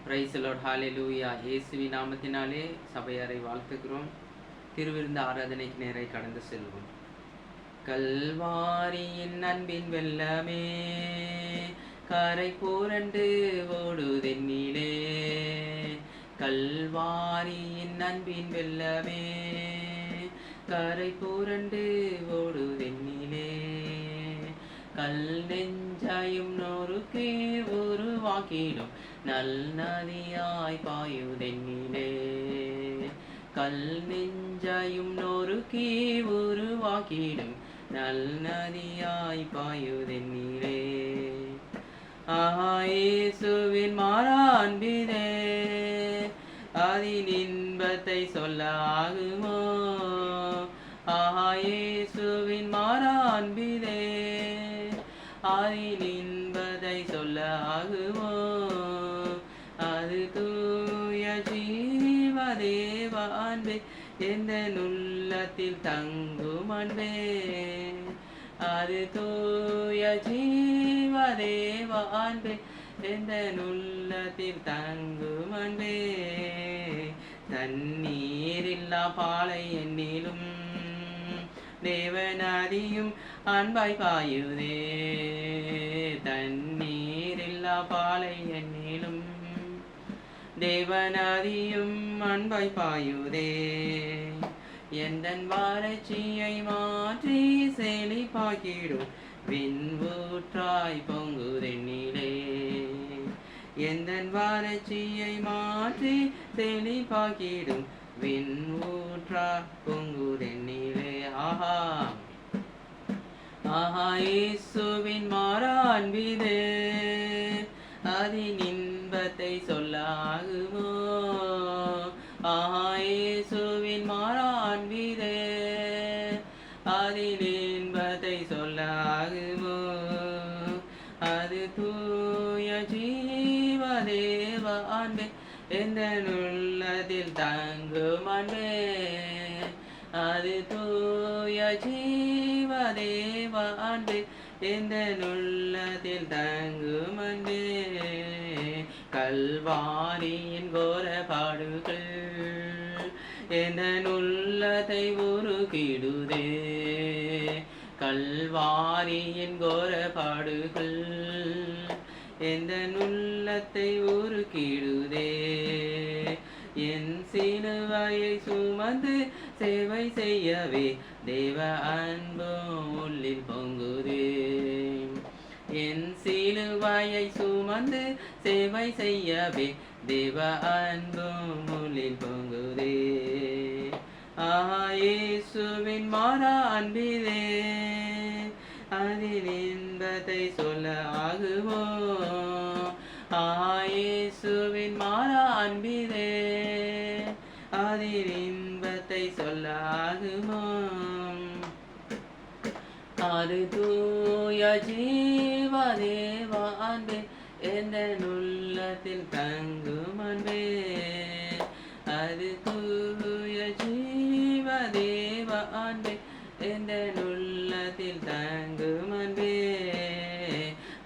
Price Lord ஹalleluya. இயேசுவின் நாமத்தினாலே சபையாரை வாழ்த்துகிறோம். திருவிருந்து ஆராதனைக்கு நேரே கடந்து செல்வோம். கல்வாரியின் அன்பின் வெள்ளமே கரை புரண்டு ஓடுதென்னிலே, கல்வாரியின் அன்பின் வெள்ளமே கரை புரண்டு ஓடுதென்னிலே, கல் நெஞ்சாயும் நொறுக்கி உருவாக்கிடும் நல் நதியாய் பாயுதென்னிலே, கல் நெஞ்சாயும் நொறுக்கி உருவாக்கிடும் நல் நதியாய் பாயுதென்னிலே. இயேசுவின் மாறா அன்பிதே அதின் இன்பத்தை சொல்ல ஆகுமோ, இயேசுவின் மாறா அன்பிதே அதின் இன்பத்தை சொல்ல ஆகுமோ, அது தூய ஜீவ தேவ அன்பே எந்த உள்ளத்தில் தங்கும் அன்பே, அது தூய ஜீவ தேவ அன்பே எந்த உள்ளத்தில் தங்கும் அன்பே. தண்ணீரில்லா பாலை எண்ணிலும் தேவநதியும் அன்பாய் பாயுதே, தண்ணீரில்லா பாலை எண்ணிலும் தேவநதியும் அன்பாய் பாயுதே. எந்தன் வறட்சியை மாற்றி செழிப்பாக்கிடும் விண்வூற்றாய் பொங்குதென்னிலே, எந்தன் வறட்சியை மாற்றி செழிப்பாக்கிடும் விண்வூற்றாய் பொங்குதென்னிலே. இயேசுவின் மாறா அன்பிதே அதின் இன்பத்தை சொல்ல ஆகுமோ, இயேசுவின் மாறா அன்பிதே அதின் இன்பத்தை சொல்ல ஆகுமோ, அது தூய ஜீவ தேவ அன்பே எந்த உள்ளத்தில் தங்கும் அன்பே, அது தூய ஜீவ தேவ அன்பே எந்த உள்ளத்தில் தங்கும் அன்பே. கல்வாரியின் கோர பாடுகள் எந்த உள்ளத்தை உருகிடுதே, கல்வாரியின் கோர பாடுகள் எந்த உள்ளத்தை உருகிடுதே. என் சிலுவையை சுமந்து சேவை செய்யவே தேவ அன்பும் உள்ளில் பொங்குதே, என் சிலுவையை சுமந்து சேவை செய்யவே தேவ அன்பும் உள்ளில் பொங்குதே. இயேசுவின் மாறா அன்பிதே அதின் இன்பத்தை சொல்ல ஆகுமோ, இயேசுவின் மாறா அன்பிதே அதின் இன்பத்தை சொல்ல ஆகுமோ, அது தூய ஜீவ தேவ அன்பே எந்த உள்ளத்தில் தங்கும் அன்பே, அது தூய ஜீவ தேவ அன்பே எந்த உள்ளத்தில் தங்கும் அன்பே.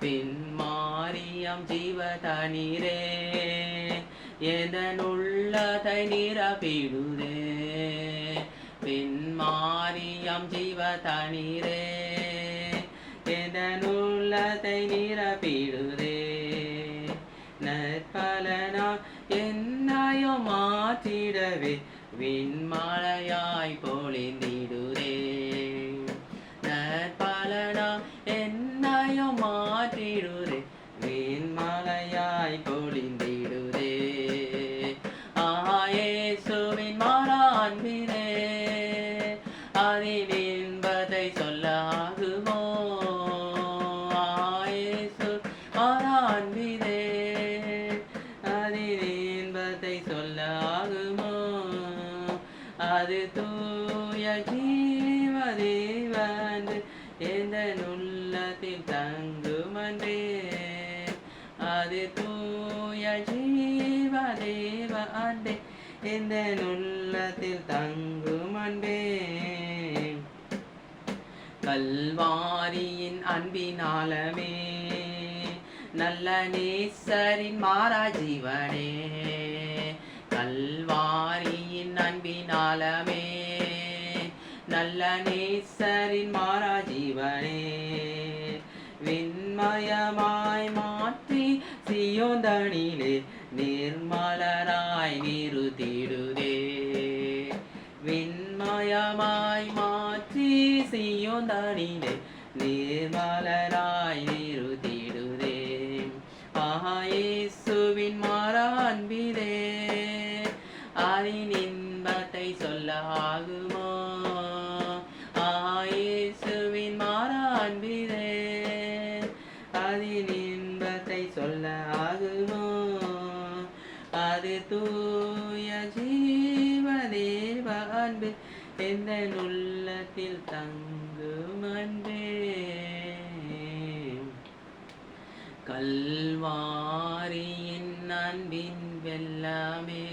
பின் மாரியம் ஜீவ தண்ணீரே எந்த உள்ளத்தை நிரப்பிடுதே, பின் மாரியம் ஜீவ தண்ணீரே எந்த உள்ளத்தை நிரப்பிடுதே. நற்பலனா என்னையோ மாற்றிடவே விண்மழையாய் பொழிந்திடுதே, நற்பலனா என்னையோ மாற்றிடுதே விண்மழையாய் பொழிந்திடுதே. இயேசுவின் மாறா அன்பிதே அதின் இன்பத்தை சொல்ல ஆகுமோ, இயேசு மாறா அன்பிதே அதின் இன்பத்தை சொல்ல ஆகுமோ, அது தூய ஜீவ தேவ அன்பே எந்த உள்ளத்தில் தங்கும் அன்பே, அது தூய ஜீவ தேவ அன்பே எந்த உள்ளத்தில் தங்கும் அன்பே. கல்வாரியின் அன்பினாலமே நல்ல நேசரின் மாறா ஜீவனே, கல்வாரியின் அன்பினாலமே. நல்ல நேசரின் மாறா ஜீவனே, விண்மயமாய் மாற்றி சியோந்தனிலே நிர்மலராய் நிறுத்திடுதே. விண்மயமாய் மாற்றி சியோந்தனிலே நிர்மலராய் நிறுத்திடுதே. இயேசுவின் மாறா அன்பிலே அதன் இன்பத்தை சொல்ல ஆகுமோ? இயேசுவின் மாறா அன்பிலே அதன் இன்பத்தை சொல்ல ஆகுமோ? அது தூய ஜீவதேவ அன்பு எந்த உள்ளத்தில் தங்கும் அன்பே. கல்வாரியின் அன்பின் வெள்ளமே,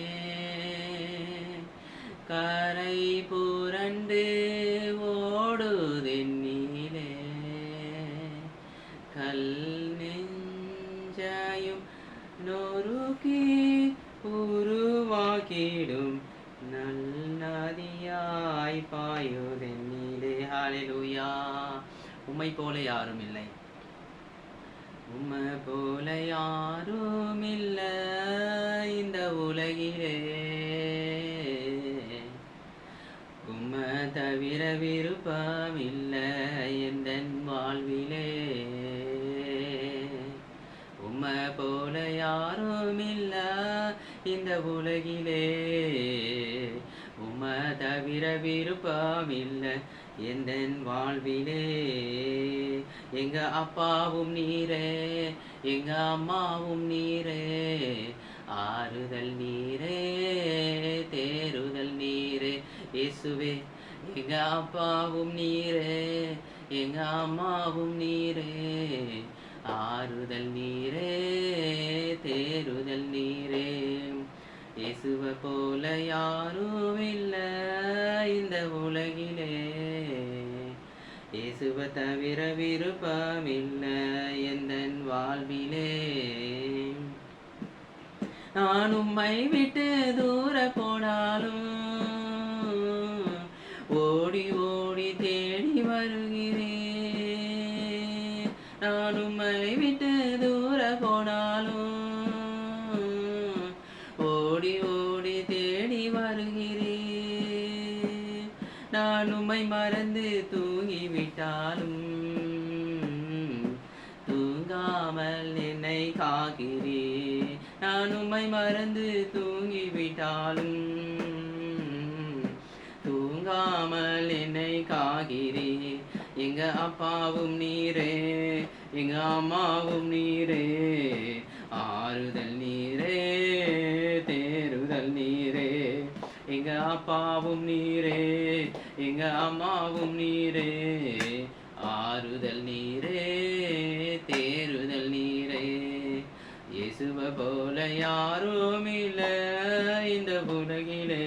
கரை புரண்டு ஓடுதென்னிலே, கல் நெஞ்சையும் நொறுக்கி உருவாக்கிடும் நல் நதியாய் பாயுதென்னிலே. ஹல்லேலூயா. உம்மை போல யாரும் இல்லை, உம்மை போல யாரும் இல்லை இந்த உலகிலே. உம்மை தவிர விருப்பம் இல்லை எந்தன் வாழ்விலே. உம்மை போல யாரும் இல்லை இந்த உலகிலே. உம்மை தவிர விருப்பம் இல்லை எந்தன் வாழ்விலே. எங்க அப்பாவும் நீரே, எங்க அம்மாவும் நீரே, ஆறுதல் நீரே, தேறுதல் நீரே. இயேசுவே, எங்க அப்பாவும் நீரே, எங்க அம்மாவும் நீரே, ஆறுதல் நீரே, தேறுதல் நீரே. இயேசுவை போல யாரும் இல்லை இந்த உலகிலே. இயேசுவை தவிர விருப்பம் இல்லை எந்தன் வாழ்விலே. நான் உம்மை விட்டு தூர போனாலும் ஓடி ஓடி தேடி வருகிறேன். நான் உம்மை விட்டு தூர போனாலும் ஓடி ஓடி தேடி வருகிறேன். நான் உம்மை மறந்து தூங்கிவிட்டாலும் தூங்காமல் என்னை காக்கிறேன். நான் உம்மை மறந்து தூங்கிவிட்டாலும் தூங்காமல் என்னை காக்கிறேன். எங்க அப்பாவும் நீரே, எங்க அம்மாவும் நீரே, ஆறுதல் நீரே, தேறுதல் நீரே. எங்க அப்பாவும் நீரே, எங்க அம்மாவும் நீரே, ஆறுதல் நீரே, தேறுதல் நீரே. இயேசுவை போல யாரும் இல்லை இந்த உலகிலே.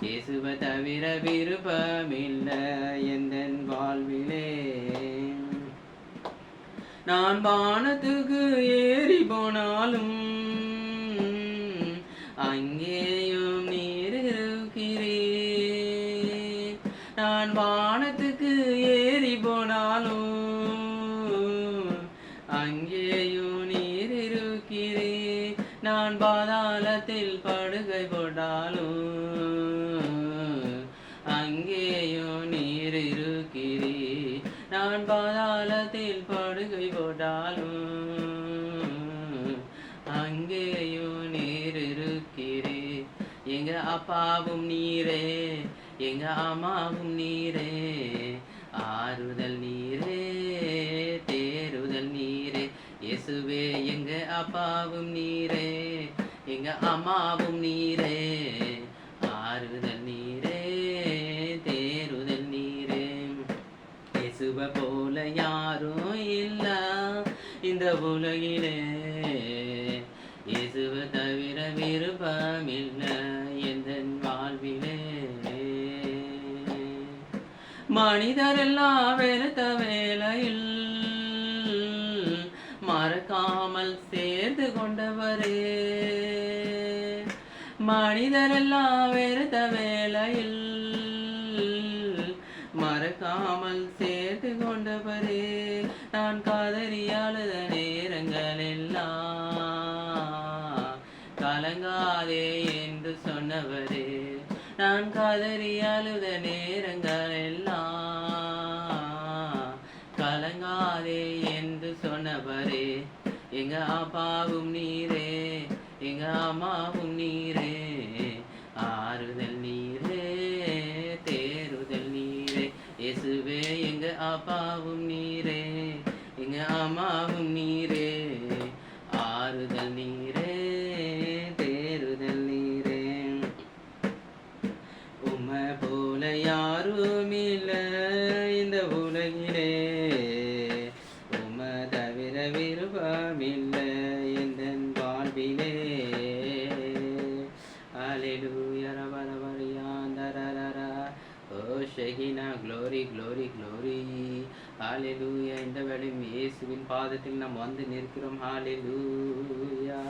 இயேசுவை தவிர விருப்பம் இல்லை எந்தன் வாழ்விலே. நான் வானத்துக்கு ஏறி போனாலும் அங்கேயும் நீர் இருக்கிறீர். நான் வானத்துக்கு ஏறி போனாலும் அங்கேயும் நீர் இருக்கிறீர். நான் பாதாளத்தில் படுகை போட்டாலும் அங்கேயும் நீர் இருக்கிறீர். நான் பாதாளத்தில் படுகை போட்டாலும் அங்கேயும் நீர் இருக்கிறீர். எங்க அப்பாவும் நீரே, எங்க அம்மாவும் நீரே, ஆறுதல் நீரே, தேறுதல் நீரே. இயேசுவே, எங்க அப்பாவும் நீரே, எங்க அம்மாவும் நீரே, ஆறுதல் நீரே, தேறுதல் நீரே. இயேசுவை போல யாரும் இல்லை இந்த உலகிலே. இயேசுவை தவிர விருப்பம் இல்லை எந்தன் வாழ்விலே. மனிதரெல்லாம் வெறுத்த வேளையில் கொண்டவரே. மனிதரெல்லாம் வெறுத்த வேளையில் மறக்காமல் சேர்த்து கொண்டவரே. நான் காதறி அழுத நேரங்கள் எல்லாம் கலங்காதே என்று சொன்னவரே. நான் காதறி அழுத நேரங்கள் எல்லாம் கலங்காதே என்று சொன்னவரே. எங்க அப்பாவும் நீரே, எங்க அம்மாவும் நீரே, ஆறுதல் நீரே, தேறுதல் நீரே. இயேசுவே எங்க அப்பாவும் நீரே, எங்க அம்மாவும் நீரே, ஆறுதல் நீரே, தேறுதல் நீரே. உம்மை போல யாரும் இல்லை இந்த உலகிலே, உம்மை தவிர விருப்பமில்லை எந்த வாழ்விலே. ஹல்லேலூயா ரபரபரியாந்தரரரா. ஓ ஷெகினா, க்ளோரி க்ளோரி க்ளோரி. ஹல்லேலூயா. இந்த வேளையும் இயேசுவின் பாதத்தில் நாம் வந்து நிற்கிறோம். ஹல்லேலூயா.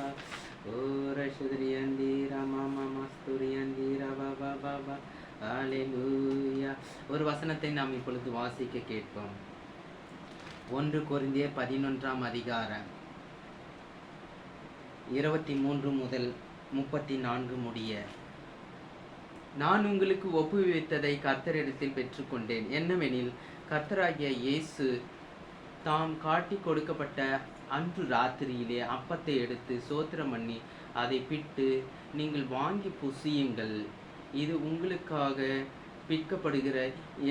ஓ ரஷுத்ரியந்தி ரமாமா மஸ்துரியந்தி ரபா பாபா. ஹல்லேலூயா. ஒரு வசனத்தை நாம் இப்பொழுது வாசிக்க கேட்போம். 1 கொரிந்தியர் 11ஆம் அதிகாரம் 23 முதல் 34 முடிய. நான் உங்களுக்கு ஒப்புவித்ததை கர்த்தரிடத்தில் பெற்றுக்கொண்டேன். என்னவெனில், கர்த்தராகிய இயேசு தாம் காட்டி கொடுக்கப்பட்ட அன்று ராத்திரியிலே அப்பத்தை எடுத்து ஸ்தோத்திரம் பண்ணி அதை பிட்டு, நீங்கள் வாங்கி புசியுங்கள், இது உங்களுக்காக பிற்கப்படுகிற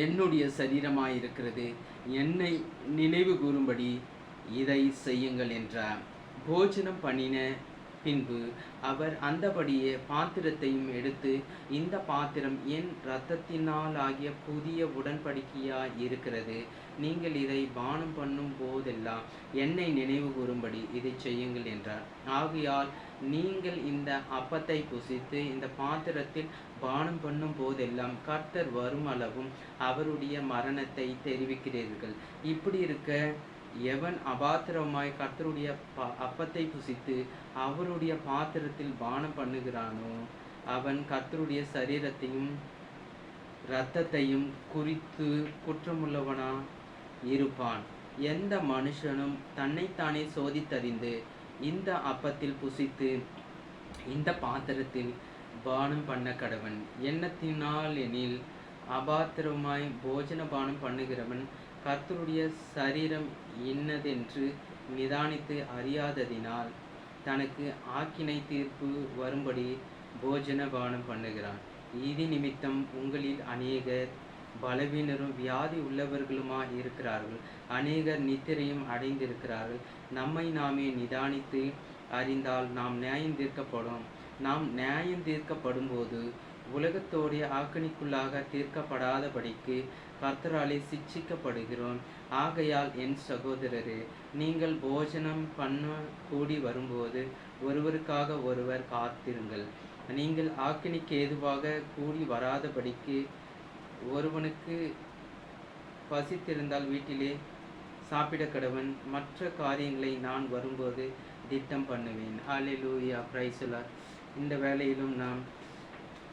என்னுடைய சரீரமாயிருக்கிறது, என்னை நினைவு கூறும்படி இதை செய்யுங்கள் என்றார். போஜனம் பண்ணின பின்பு அவர் அந்தபடியே பாத்திரத்தையும் எடுத்து, இந்த பாத்திரம் என் இரத்தத்தினால் ஆகிய புதிய உடன்படிக்கையாய் இருக்கிறது. நீங்கள் இதை பானம் பண்ணும் போதெல்லாம் என்னை நினைவு கூறும்படி இதை செய்யுங்கள் என்றார். ஆகையால் நீங்கள் இந்த அப்பத்தை புசித்து இந்த பாத்திரத்தில் பானம் பண்ணும் போதெல்லாம் கர்த்தர் வரும் அளவும் அவருடைய மரணத்தை தெரிவிக்கிறீர்கள். இப்படி இருக்க, எவன் அபாத்திரமாய் கர்த்தருடைய அப்பத்தை புசித்து அவருடைய பாத்திரத்தில் பானம் பண்ணுகிறானோ, அவன் கர்த்தருடைய சரீரத்தையும் இரத்தத்தையும் குறித்து குற்றமுள்ளவனா இருப்பான். எந்த மனுஷனும் தன்னைத்தானே சோதித்தறிந்து இந்த அப்பத்தில் புசித்து இந்த பாத்திரத்தில் பானம் பண்ண கடவன். எண்ணத்தினால் எனில், அபாத்திரமாய் போஜன பானம் பண்ணுகிறவன் கர்த்தருடைய சரீரம் இன்னதென்று நிதானித்து அறியாததினால் தனக்கு ஆக்கினை தீர்ப்பு வரும்படி போஜன பானம் பண்ணுகிறான். இது நிமித்தம் உங்களில் அநேகர் பலவீனரும் வியாதி உள்ளவர்களுமாய் இருக்கிறார்கள், அநேகர் நித்திரையும் அடைந்திருக்கிறார்கள். நம்மை நாமே நிதானித்து அறிந்தால் நாம் நியாயம் தீர்க்கப்படும். நாம் நியாயம் தீர்க்கப்படும் போது உலகத்தோடைய ஆக்கணிக்குள்ளாக தீர்க்கப்படாதபடிக்கு கர்த்தராலே சிட்சிக்கப்படுகிறோம். ஆகையால் என் சகோதரரே, நீங்கள் போஜனம் பண்ண கூடி வரும்போது ஒருவருக்காக ஒருவர் காத்திருங்கள். நீங்கள் ஆக்கினிக்கு ஏதுவாக கூடி வராதபடிக்கு, ஒருவனுக்கு பசித்திருந்தால் வீட்டிலே சாப்பிட கடவன். மற்ற காரியங்களை நான் வரும்போது திட்டம் பண்ணுவேன். ஹல்லேலூயா. Praise the lord. இந்த வேளையிலும் நாம்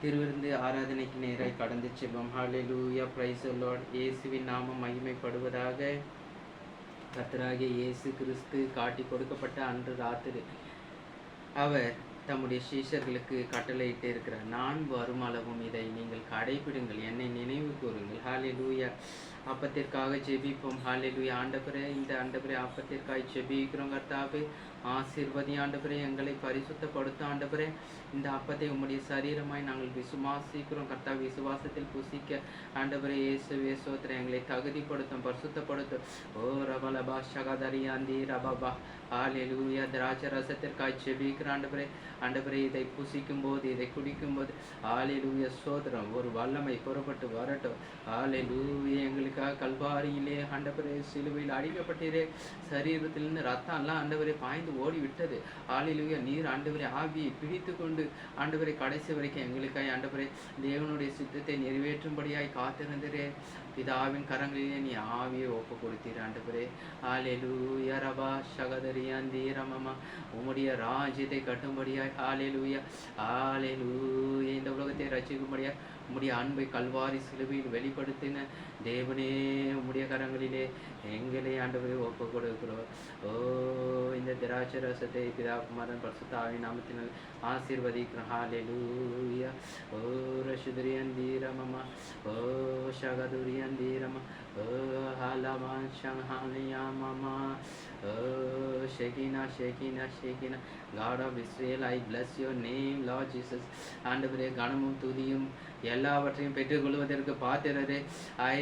திருவிருந்து ஆராதனைக்கு நேராய் கடந்து செல்வோம். ஹல்லேலூயா. Praise the lord. இயேசுவின் நாமம் மகிமைப்படுவதாக. கர்த்தராகிய இயேசு கிறிஸ்து காட்டி கொடுக்கப்பட்ட அன்று ராத்திரி அவர் தம்முடைய சீஷர்களுக்கு கட்டளையிட்டு இருக்கிறார். நான் வரும் அளவும் இதை நீங்கள் கடைபிடுங்கள், என்னை நினைவு கூறுங்கள். ஹல்லேலூயா. அப்பத்திற்காக ஜெபிப்போம். ஹல்லேலூயா. ஆண்டவரே, இந்த ஆண்டவரே அப்பத்திற்காக ஜெபிக்கிறோம். கர்த்தாவே, ஆசீர்வதி ஆண்டவரே, எங்களை பரிசுத்தப்படுத்த ஆண்டவரே. இந்த அப்பத்தை உம்முடைய சரீரமாய் நாங்கள் விசுவாசிக்கிறோம். கர்த்தா, விசுவாசத்தில் புசிக்க ஆண்டவரே இயேசுவே ஸ்தோத்திரம். எங்களை தகுதிப்படுத்தும், பரிசுத்தப்படுத்தும். ஓ ரபலபா ஷகதரியாந்தி ரபபா. ஹல்லேலூயா. திராட்சை ரசத்திற்காக ஜெபிக்கிற ஆண்டவரே, ஆண்டவரே இதை புசிக்கும் போது, இதை குடிக்கும் போது ஹல்லேலூயா ஸ்தோத்திரம், ஒரு வல்லமை புறப்பட்டு வரட்டும். ஹல்லேலூயா. எங்களுக்காக கல்வாரியிலே ஆண்டவரே சிலுவையில் அடிக்கப்பட்டீரே, சரீரத்திலிருந்து ரத்தம் எல்லாம் ஆண்டவரே பாய்ந்து ஓடி விட்டது. ஹல்லேலூயா. நீர் ஆண்டவரே ஆவியை பிடித்து கொண்டு ஆண்டவரை கடைசி வரைக்கும் எங்களுக்காய் ஆண்டவரே தேவனுடைய சித்தத்தை நிறைவேற்றும்படியாய் காத்திருந்தீரே. பிதாவின் கரங்களிலே நீ ஆவியை ஒப்பு கொடுத்தீர் ஆண்டவரே. ஹalleluya ரபா ஷகதரியாந்தீரமமா உம்முடைய ராஜ்யத்தை கட்டும்படியாய் ஹalleluya ஹalleluya இந்த உலகத்தை ரட்சிக்கும்படியாய் உம்முடைய அன்பை கல்வாரி சிலுவையில் வெளிப்படுத்தின தேவனே, உம்முடைய கரங்களிலே எங்களை ஆண்டவரை ஒப்பு கொடுக்கிறோம். ஓ இந்த திராட்சை ரசத்தை பிதா குமாரன் பரிசுத்த ஆவியின் நாமத்தினால் ஆசீர்வதிக்கிறோம். ஹalleluya ஓ ரஷுதுரியந்தீரமமா ஓ ஷகதுரியந்தீரமா ஓ ஹலமான் ஷங்ஹாலியாமமா ஓ ஷெகினா ஷெகினா ஷெகினா God of Israel, I bless your name, Lord Jesus. ஆண்டவரே, கனமும் துதியும் எல்லாவற்றையும் பெற்றுக்கொள்வதற்கு பாத்திரரே. I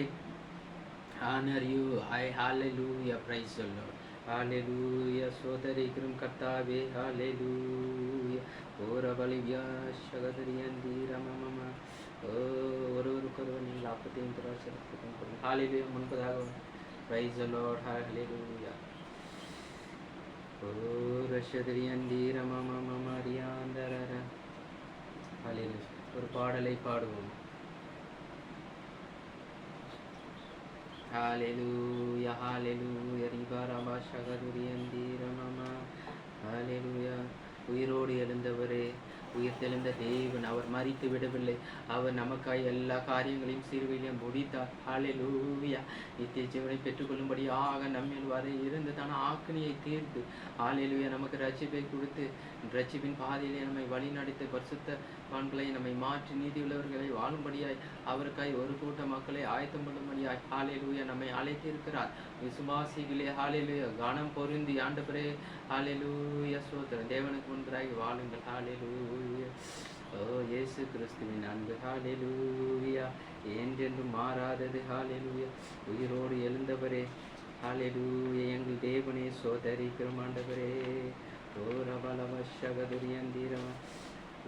honor you. I hallelujah, praise the Lord. Hallelujah, சோதரிக்கிறோம் கர்த்தாவே. Hallelujah ஓரபலியா ஷகதரியந்தீரமமா ஓ ஒருவருக்கொருவர் நீங்கள் அப்பத்தையும் திராட்சையும் கொடுங்க. Hallelujah முன்பதாக praise the Lord. Hallelujah O ரஷதரியந்தீரமமமரியாந்தரர. Hallelujah ஒரு பாடலை பாடுவோம். Hallelujah hallelujah ரிபரபா ஷகதுரியந்தீரமமா. Hallelujah உயிரோடு எழுந்தவரே, உயிர் தெழுந்த தேவன், அவர் மரித்து விடவில்லை. அவர் நமக்காய் எல்லா காரியங்களையும் சிறுவையிலும் முடித்தார். ஹalleluya நித்திய ஜீவனை பெற்றுக்கொள்ளும்படியாக நம்மில் வர இருந்து தன ஆக்கினியை தீர்த்து ஹalleluya நமக்கு ரட்சிப்பை கொடுத்து ரட்சிப்பின் பாதையிலே நம்மை வழி நடத்தி பரிசுத்தவான்களை நம்மை மாற்றி நீதியுள்ளவர்களை வாழும்படியாய் அவருக்காய் ஒரு கூட்ட மக்களை ஆயத்தம் பண்ணும்படியாய் ஹalleluya நம்மை அழைத்திருக்கிறார். விசுவாசிகளே ஹalleluya கனம் பொருந்தி ஆண்டவரே ஹalleluya ஸ்தோத்திரம். தேவனுக்கு முன்பதாகி வாழுங்கள். ஹalleluya ஓ இயேசு கிறிஸ்துவின் அன்பு ஹalleluya என்றென்றும் மாறாதது. ஹalleluya உயிரோடு எழுந்தவரே ஹalleluya எங்கள் தேவனே சோதரிக்கிறோம் ஆண்டவரே. ஓ ரபலவஷகதுரியந்தீரம்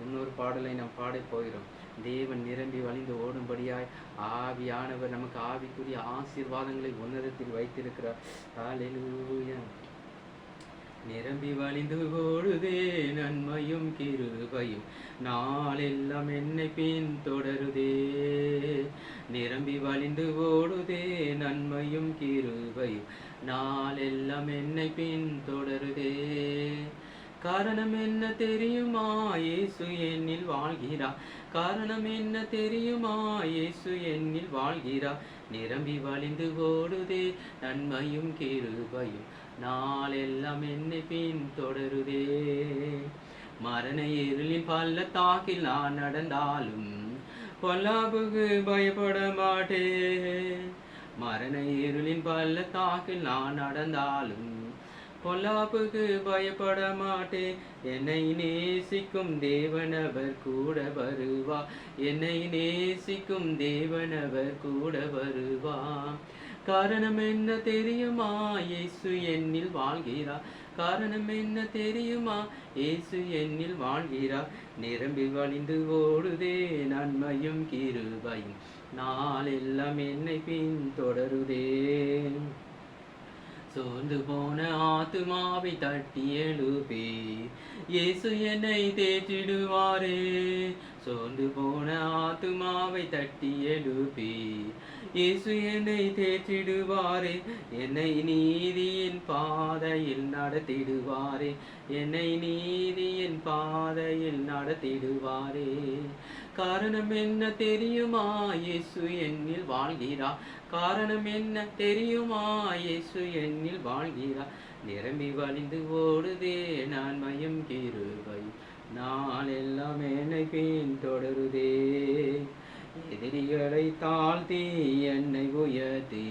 இன்னொரு பாடலை நாம் பாடப் போகிறோம். தேவன் நிரம்பி வழிந்து ஓடும்படியாய் ஆவியானவர் நமக்கு ஆவிக்குரிய ஆசீர்வாதங்களை உன்னதத்தில் வைத்திருக்கிறார். ஹalleluya நிரம்பி வழிந்து ஓடுதே நன்மையும் கிருபையும் நாளெல்லாம் என்னை பின் தொடருதே. நிரம்பி வழிந்து ஓடுதே நன்மையும் கிருபையும் நாளெல்லாம் என்னை பின் தொடருதே. காரணம் என்ன தெரியுமா? இயேசு என்னில் வாழ்கிறார். காரணம் என்ன தெரியுமா? இயேசு என்னில் வாழ்கிறார். நிரம்பி வழிந்து ஓடுதே நன்மையும் கிருபையும் நாளெல்லாம் என்னை பின் தொடருதே. மரண இருளின் பள்ளத்தாக்கில் நான் நடந்தாலும் பொல்லாப்புக்கு பயப்பட மாட்டேன். மரண இருளின் பள்ளத்தாக்கில் நான் நடந்தாலும் பொல்லாப்புக்கு பயப்பட மாட்டேன். என்னை நேசிக்கும் தேவனவர் கூட வருவா. என்னை நேசிக்கும் தேவனவர் கூட வருவா. காரணம் என்ன தெரியுமா? இயேசு என்னில் வாழ்கிறார். காரணம் என்ன தெரியுமா? இயேசு என்னில் வாழ்கிறார். நிரம்பி வழிந்து ஓடுதே நன்மையும் கிருபையும் நாளெல்லாம் என்னை பின் தொடருதே. சோர்ந்து போன ஆத்துமாவை தட்டி எழுப்பி இயேசு என்னை தேற்றிடுவாரே. சோர்ந்து போன ஆத்துமாவை தட்டி எழுப்பி இயேசு என்னை தேற்றிடுவாரே. என்னை நீதியின் பாதையில் நடத்திடுவாரே. என்னை நீதியின் பாதையில் நடத்திடுவாரே. காரணம் என்ன தெரியுமா? இயேசு என்னில் வாழ்கிறார். காரணம் என்ன தெரியுமா? இயேசு என்னில் வாழ்கிறார். நிரம்பி வழிந்து ஓடுதே நன்மையும் கிருபையும் நாளெல்லாம் என்னை பின் தொடருதே. எதிரிகளை தாழ்த்தி என்னை உயர்த்தி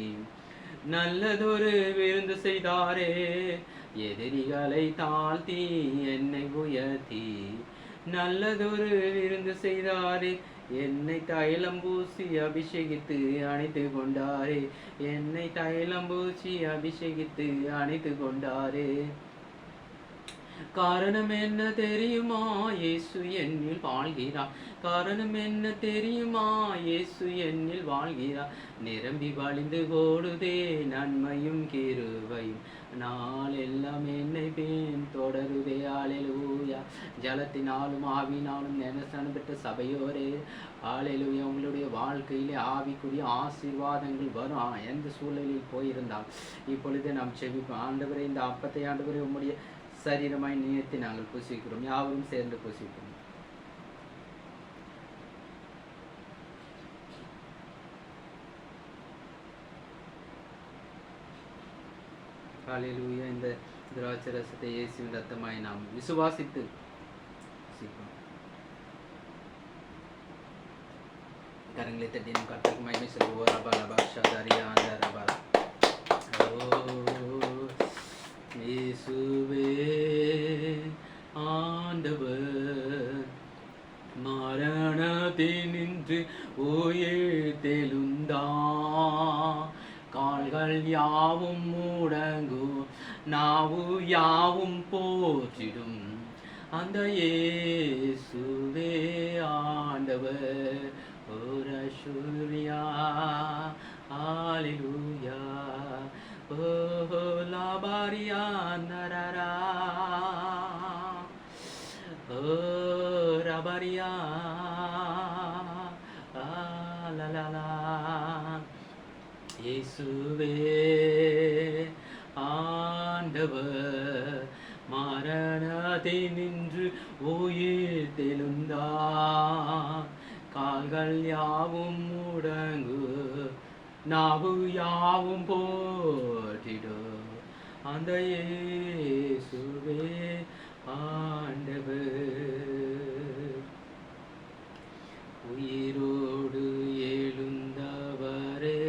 நல்லதொரு விருந்து செய்தாரே. எதிரிகளை தாழ்த்தி என்னை உயர்த்தி நல்லதொரு விருந்து செய்தாரே. என்னை தைலம் பூசி அபிஷேகித்து அணைத்து கொண்டாரே. என்னை தைலம் பூசி அபிஷேகித்து அணைத்து கொண்டாரே. காரணம் என்ன தெரியுமா? இயேசு என்னில் வாழ்கிறார். காரணம் என்ன தெரியுமா? இயேசு என்னில் வாழ்கிறார். நிரம்பி வழிந்து ஓடுதே நன்மையும் கிருபையும் நாளெல்லாம் என்னை பின் தொடருதே. ஹalleluya ஜலத்தினாலும் ஆவியினாலும் ஞானஸ்நானம் பெற்ற சபையோரே, ஹல்லேலூயா, உங்களுடைய வாழ்க்கையிலே ஆவிக்குரிய ஆசீர்வாதங்கள் வரும். எந்த சூழலில் போயிருந்தால் இப்பொழுது நாம் செபிப்போம். ஆண்டவரே, இந்த அப்பத்தை ஆண்டவரே உம்முடைய சரீரமாய் நினைத்து நாங்கள் புசிக்கிறோம். யாவரும் சேர்ந்து புசிப்போம். ஹல்லேலூயா. இந்த திராட்சை ரசத்தை இயேசுவின் ரத்தமாய் நாம் விசுவாசித்து புசிப்போம். கரங்களை தட்டி நம் கர்த்தருக்கு மகிமை சொல்லுவோம். ரபா லபா ஷதரியா அந்த ரபா. ஓ இயேசுவே ஆண்டவர், மரணத்தினின்று உயிர்த்தெழுந்தா, கால்கள் யாவும் முடங்கும், நாவு யாவும் போற்றிடும் அந்த இயேசுவே ஆண்டவர். ஓரஷூரியா ஹல்லேலூயா. ஓ லாபாரியா நரரா. ஓ ரபாரியா லலலா. இயேசுவே ஆண்டவர், மரணத்தினின்று உயிர்த்தெழுந்தா, கால்கள் யாவும் முடங்கு, நாவு யாவும் போற்றிடும் அந்த இயேசுவே ஆண்டவர். உயிரோடு எழுந்தவரே,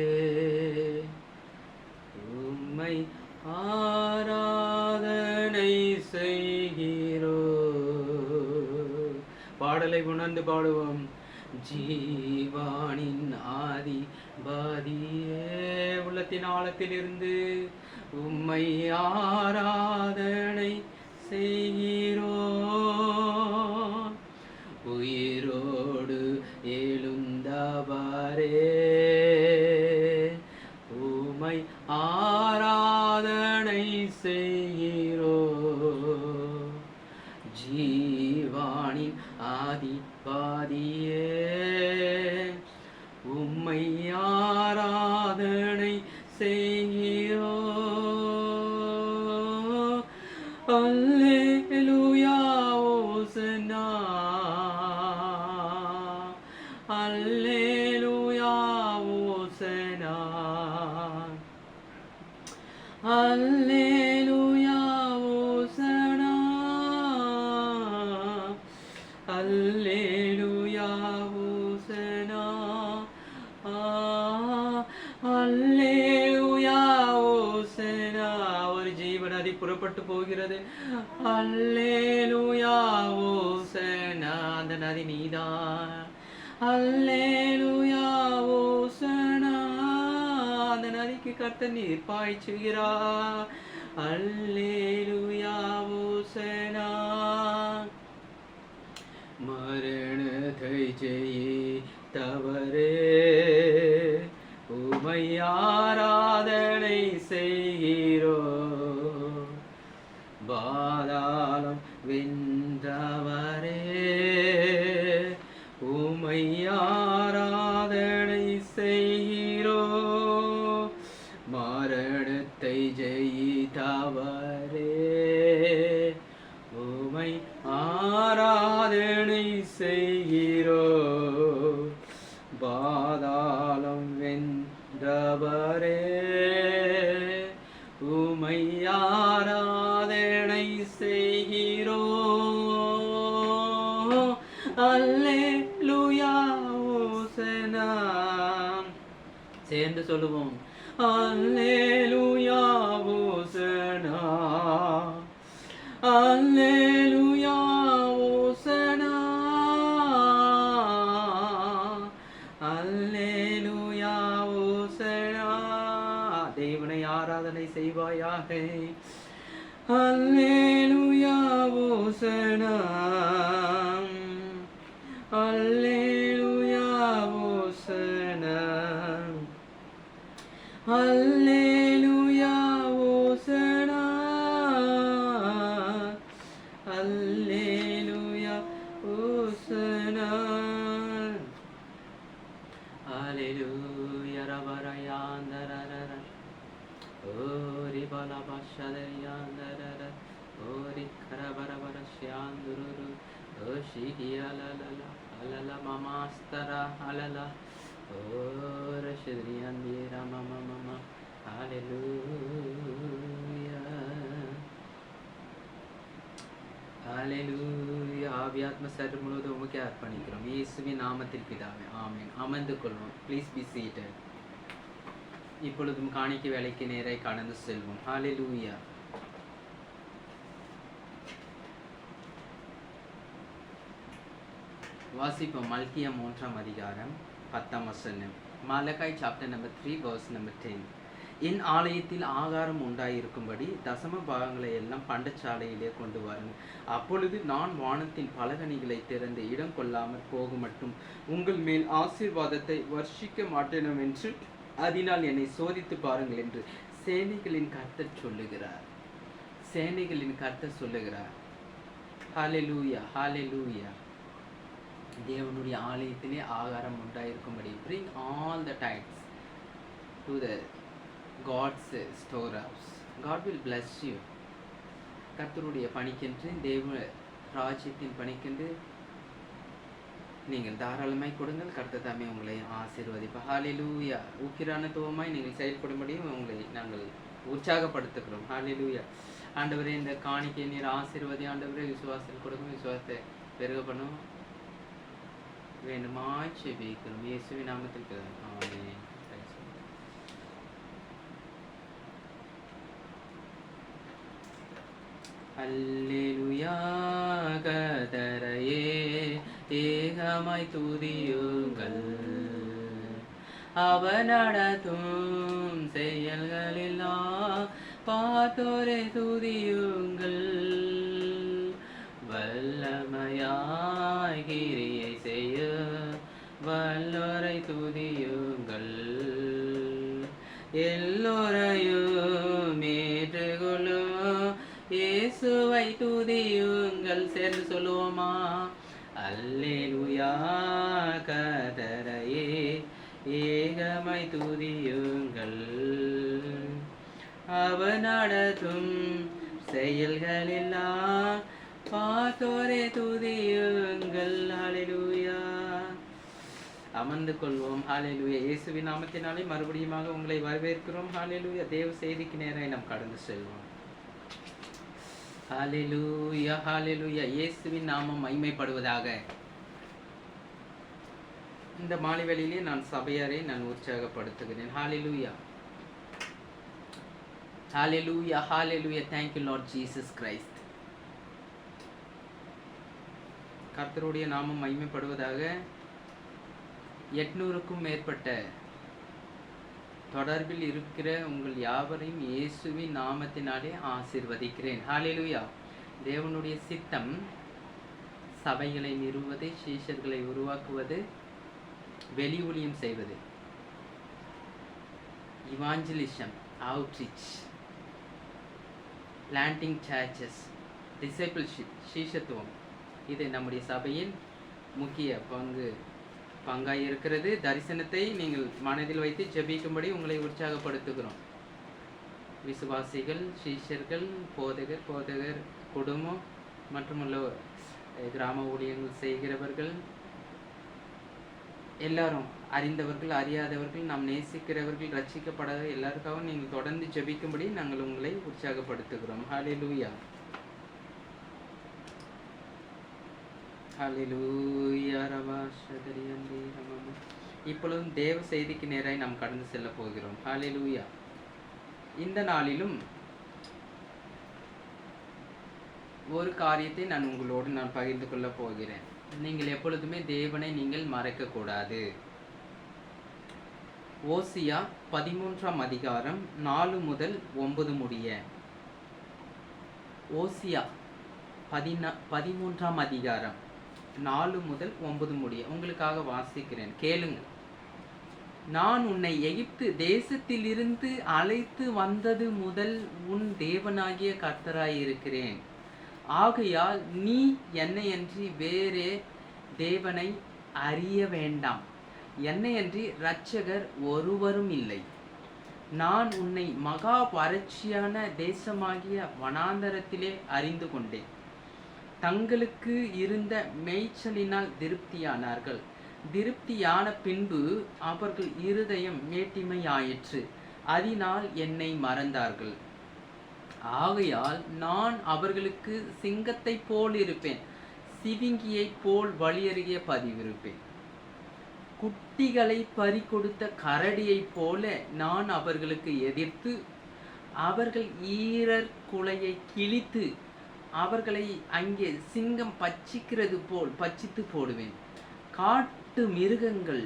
உம்மை ஆராதனை செய்கிறோ. பாடலை உணர்ந்து பாடுவோம். ஜீவானின் ஆதி பாதியே, உள்ளத்தின் ஆழத்திலிருந்து உம்மை ஆராதனை செய்கிறோ. உயிரோடு எழுந்தவரே, உம்மை ஆராதனை செய்கிறோ. ஜீவானின் ஆதிபாதியே, உம்மை ஆராதனை செய்கிறோ. அல்லேலூயா ஓசன்னா, அல்லேலூயா ஓசன்னா, அல்லேலூயா ஓசன்னா, அல்லேலூயா ஓசன்னா, அல்லேலூயா ஓசன்னா. ஒரு ஜீவன் நதி புறப்பட்டு போகிறது. அல்லேலூயா ஓசன்னா, அந்த நதி நீதான். அல்லேலூயா ஓசன்னா, அந்த நதிக்கு கர்த்தர் நீர் பாய்ச்சுகிறார். அல்லேலூயா ஓசன்னா. மரணத்தை ஜெயித்தவரே, உம்மை ஆராதனை செய்கிறோ. பாதாளம் வென்றவரே, உம்மை ஆராதனை செய்கிறோ. மரணத்தை ஜெயித்தவரே, உம்மை ஆராதனை செய்கிறோ. பாதாளம் வென்றவரே, உம்மை ஆராதனை செய்கிறோ. அல்லேலூயா ஓசன்னா. சேர்ந்து சொல்லுவோம். அல்லேலூயா ஓசன்னா, அல்லேலூயா ஓசன்னா, அல்லேலூயா ஓசன்னா. தேவனை ஆராதனை செய்வாயாக. அல்லேலூயா ஓசன்னா, அல்லேலூயா ஓசன்னா, அல்லேலூயா ஓசன்னா, அல்லேலூயா Hallelujah, Hosanna. Hallelujah, Rabarayandara. Ori balabashadayandara. Ori karabarabashyanduru. Oshidi alalala. Alala mamastara alala. Ora shidriyandira mama mama. Hallelujah. Hallelujah. ஆவியாத்ம சரீரம் முழுவதும் உமக்கே அர்ப்பணிக்கிறோம். இயேசுவின் நாமத்தில் பிதாவே, ஆமென். அமர்ந்து கொள்வோம். Please be seated. இப்பொழுதும் காணிக்கை வேலைக்கு நேராக கடந்து செல்வோம். ஹalleluya. வாசிப்போம். மல்கியா 3ஆம் அதிகாரம் 10ஆம் வசனம். மலகாய் சாப்டர் நம்பர் 3 verse number 10. என் ஆலயத்தில் ஆகாரம் உண்டாயிருக்கும்படி தசம பாகங்களை எல்லாம் பண்டச்சாலையிலே கொண்டு வாருங்கள். அப்பொழுது நான் வானத்தின் பலகணிகளை திறந்து இடம் கொள்ளாமற் போக மட்டும் உங்கள் மேல் ஆசீர்வாதத்தை வர்ஷிக்க மாட்டேனும் என்று அதனால் என்னை சோதித்து பாருங்கள் என்று சேனைகளின் கர்த்தர் சொல்லுகிறார். சேனைகளின் கர்த்தர் சொல்லுகிறார். ஹalleluya, ஹalleluya. தேவனுடைய ஆலயத்திலே ஆகாரம் உண்டாயிருக்கும்படி bring all the tithes to the God's storehouse. God will bless you. கர்த்தருடைய பணிக்கென்று, தேவ ராஜ்யத்தின் பணிக்கென்று நீங்கள் தாராளமாய் கொடுங்கள். கர்த்தர் தாமே உங்களை ஆசீர்வதிப்பார். ஹalleluya. உக்கிரானத்துவமாய் நீங்கள் செயல்படும்படியும் உங்களை நாங்கள் உற்சாகப்படுத்துகிறோம். ஹalleluya. ஆண்டவரே, இந்த காணிக்கை நீர் ஆசீர்வதி. ஆண்டவரே, விசுவாசத்தில் கொடுக்கும், விசுவாசத்தை பெருக பண்ணும் வேண்டுமாய் செபிக்கிறோம். இயேசுவின் நாமத்தில் ஆமென். அல்லேலூயா. கர்த்தரையே ஏகமாய் துதியுங்கள். அவர் நடத்தும் செயல்களெல்லாம் பார்த்தோரை துதியுங்கள். வல்லமையாய் கிரியை செய்ய வல்லோரை துதியுங்கள். எல்லோரையும் ஏற்றுக்கொள்ளும் இயேசுவை துதியுங்கள். சேர்ந்து சொல்லுவோமா? அல்லேலூயா. கர்த்தரையே ஏகமாய் துதியுங்கள். அவர் நடத்தும் செயல்களெல்லாம் பார்த்தோரே துதியுங்கள். ஹalleluya. அமர்ந்து கொள்வோம். ஹalleluya. இயேசுவின் நாமத்தினாலே மறுபடியுமாக உங்களை வரவேற்கிறோம். ஹalleluya. தேவ செய்திக்கு நேராக நாம் கடந்து செல்வோம். ஹalleluya, ஹalleluya. இயேசுவின் நாமம் மகிமைப்படுவதாக. இந்த மாலை வேளையிலே நான் சபையாரை நான் உற்சாகப்படுத்துகிறேன். ஹalleluya, ஹalleluya, ஹalleluya. Thank you Lord Jesus Christ. கர்த்தருடைய நாமம் மகிமைப்படுவதாக. 800க்கும் மேற்பட்ட தொடர்பில் இருக்கிற உங்கள் யாவரையும் இயேசுவின் நாமத்தினாலே ஆசீர்வதிக்கிறேன். ஹalleluya. தேவனுடைய சித்தம் சபைகளை நிறுவுவது, சீஷர்களை உருவாக்குவது, வெளி ஊழியம் செய்வது, evangelism, outreach, planting churches, discipleship, சீஷத்துவம், இது நம்முடைய சபையின் முக்கிய பங்காய் இருக்கிறது. தரிசனத்தை நீங்கள் மனதில் வைத்து ஜெபிக்கும்படி உங்களை உற்சாகப்படுத்துகிறோம். விசுவாசிகள், சீஷர்கள், போதகர் குடும்பம் மற்றும் உள்ள கிராம ஊழியங்கள் செய்கிறவர்கள் எல்லாரும், அறிந்தவர்கள், அறியாதவர்கள், நாம் நேசிக்கிறவர்கள், ரட்சிக்கப்படாத எல்லாருக்காகவும் நீங்கள் தொடர்ந்து ஜெபிக்கும்படி நாங்கள் உங்களை உற்சாகப்படுத்துகிறோம். ஹalleluya, ஹalleluya. இப்பொழுதும் தேவ செய்திக்கு நேராக நாம் கடந்து செல்ல போகிறோம். ஹalleluya. இந்த நாளிலும் ஒரு காரியத்தை நான் உங்களோடு பகிர்ந்து கொள்ள போகிறேன். நீங்கள் எப்பொழுதுமே தேவனை நீங்கள் மறக்கக்கூடாது. ஓசியா 13ஆம் அதிகாரம் 4 முதல் 9 முடிய. ஓசியா 13ஆம் அதிகாரம் 4 முதல் 9 முடிய உங்களுக்காக வாசிக்கிறேன், கேளுங்க. நான் உன்னை எகிப்து தேசத்திலிருந்து அழைத்து வந்தது முதல் உன் தேவனாகிய கர்த்தராயிருக்கிறேன். ஆகையால் நீ என்னையன்றி வேறே தேவனை அறிய வேண்டாம். என்னையன்றி இரட்சகர் ஒருவரும் இல்லை. நான் உன்னை மகா வறட்சியான தேசமாகிய வனாந்தரத்திலே அறிந்து கொண்டேன். தங்களுக்கு இருந்த மேய்ச்சலினால் திருப்தியானார்கள். திருப்தியான பின்பு அவர்கள் இருதயம் மேட்டிமையாயிற்று. அதனால் என்னை மறந்தார்கள். ஆகையால் நான் அவர்களுக்கு சிங்கத்தைப் போல் இருப்பேன், சிவிங்கியைப் போல் வழியருகே பதிவிருப்பேன். குட்டிகளை பறிகொடுத்த கரடியைப் போல நான் அவர்களுக்கு எதிர்த்து அவர்கள் ஈரர் குலையை கிழித்து அவர்களை அங்கே சிங்கம் பட்சிக்கிறது போல் பட்சித்து போடுவேன். காட்டு மிருகங்கள்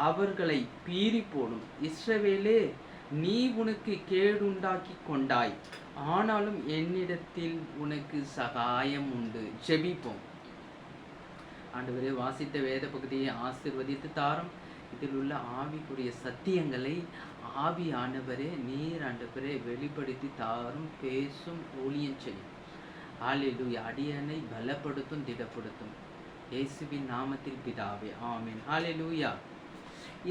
அவர்களை பீறி போடும். இஸ்ரவேலே, நீ உனக்கு கேடுண்டாக்கி கொண்டாய், ஆனாலும் என்னிடத்தில் உனக்கு சகாயம் உண்டு. ஜெபிப்போம். ஆண்டவரே, வாசித்த வேத பகுதியை ஆசீர்வதித்து தாரும். இதில் உள்ள ஆவிக்குரிய சத்தியங்களை ஆவியானவரே நீர் ஆண்டவரே வெளிப்படுத்தி தாரும். பேசும், ஊழியம் செய்யும். ஹல்லேலூயா. அடியனை பலப்படுத்தும், திடப்படுத்தும். இயேசுவின் நாமத்தில் பிதாவே, ஆமென். ஹல்லேலூயா.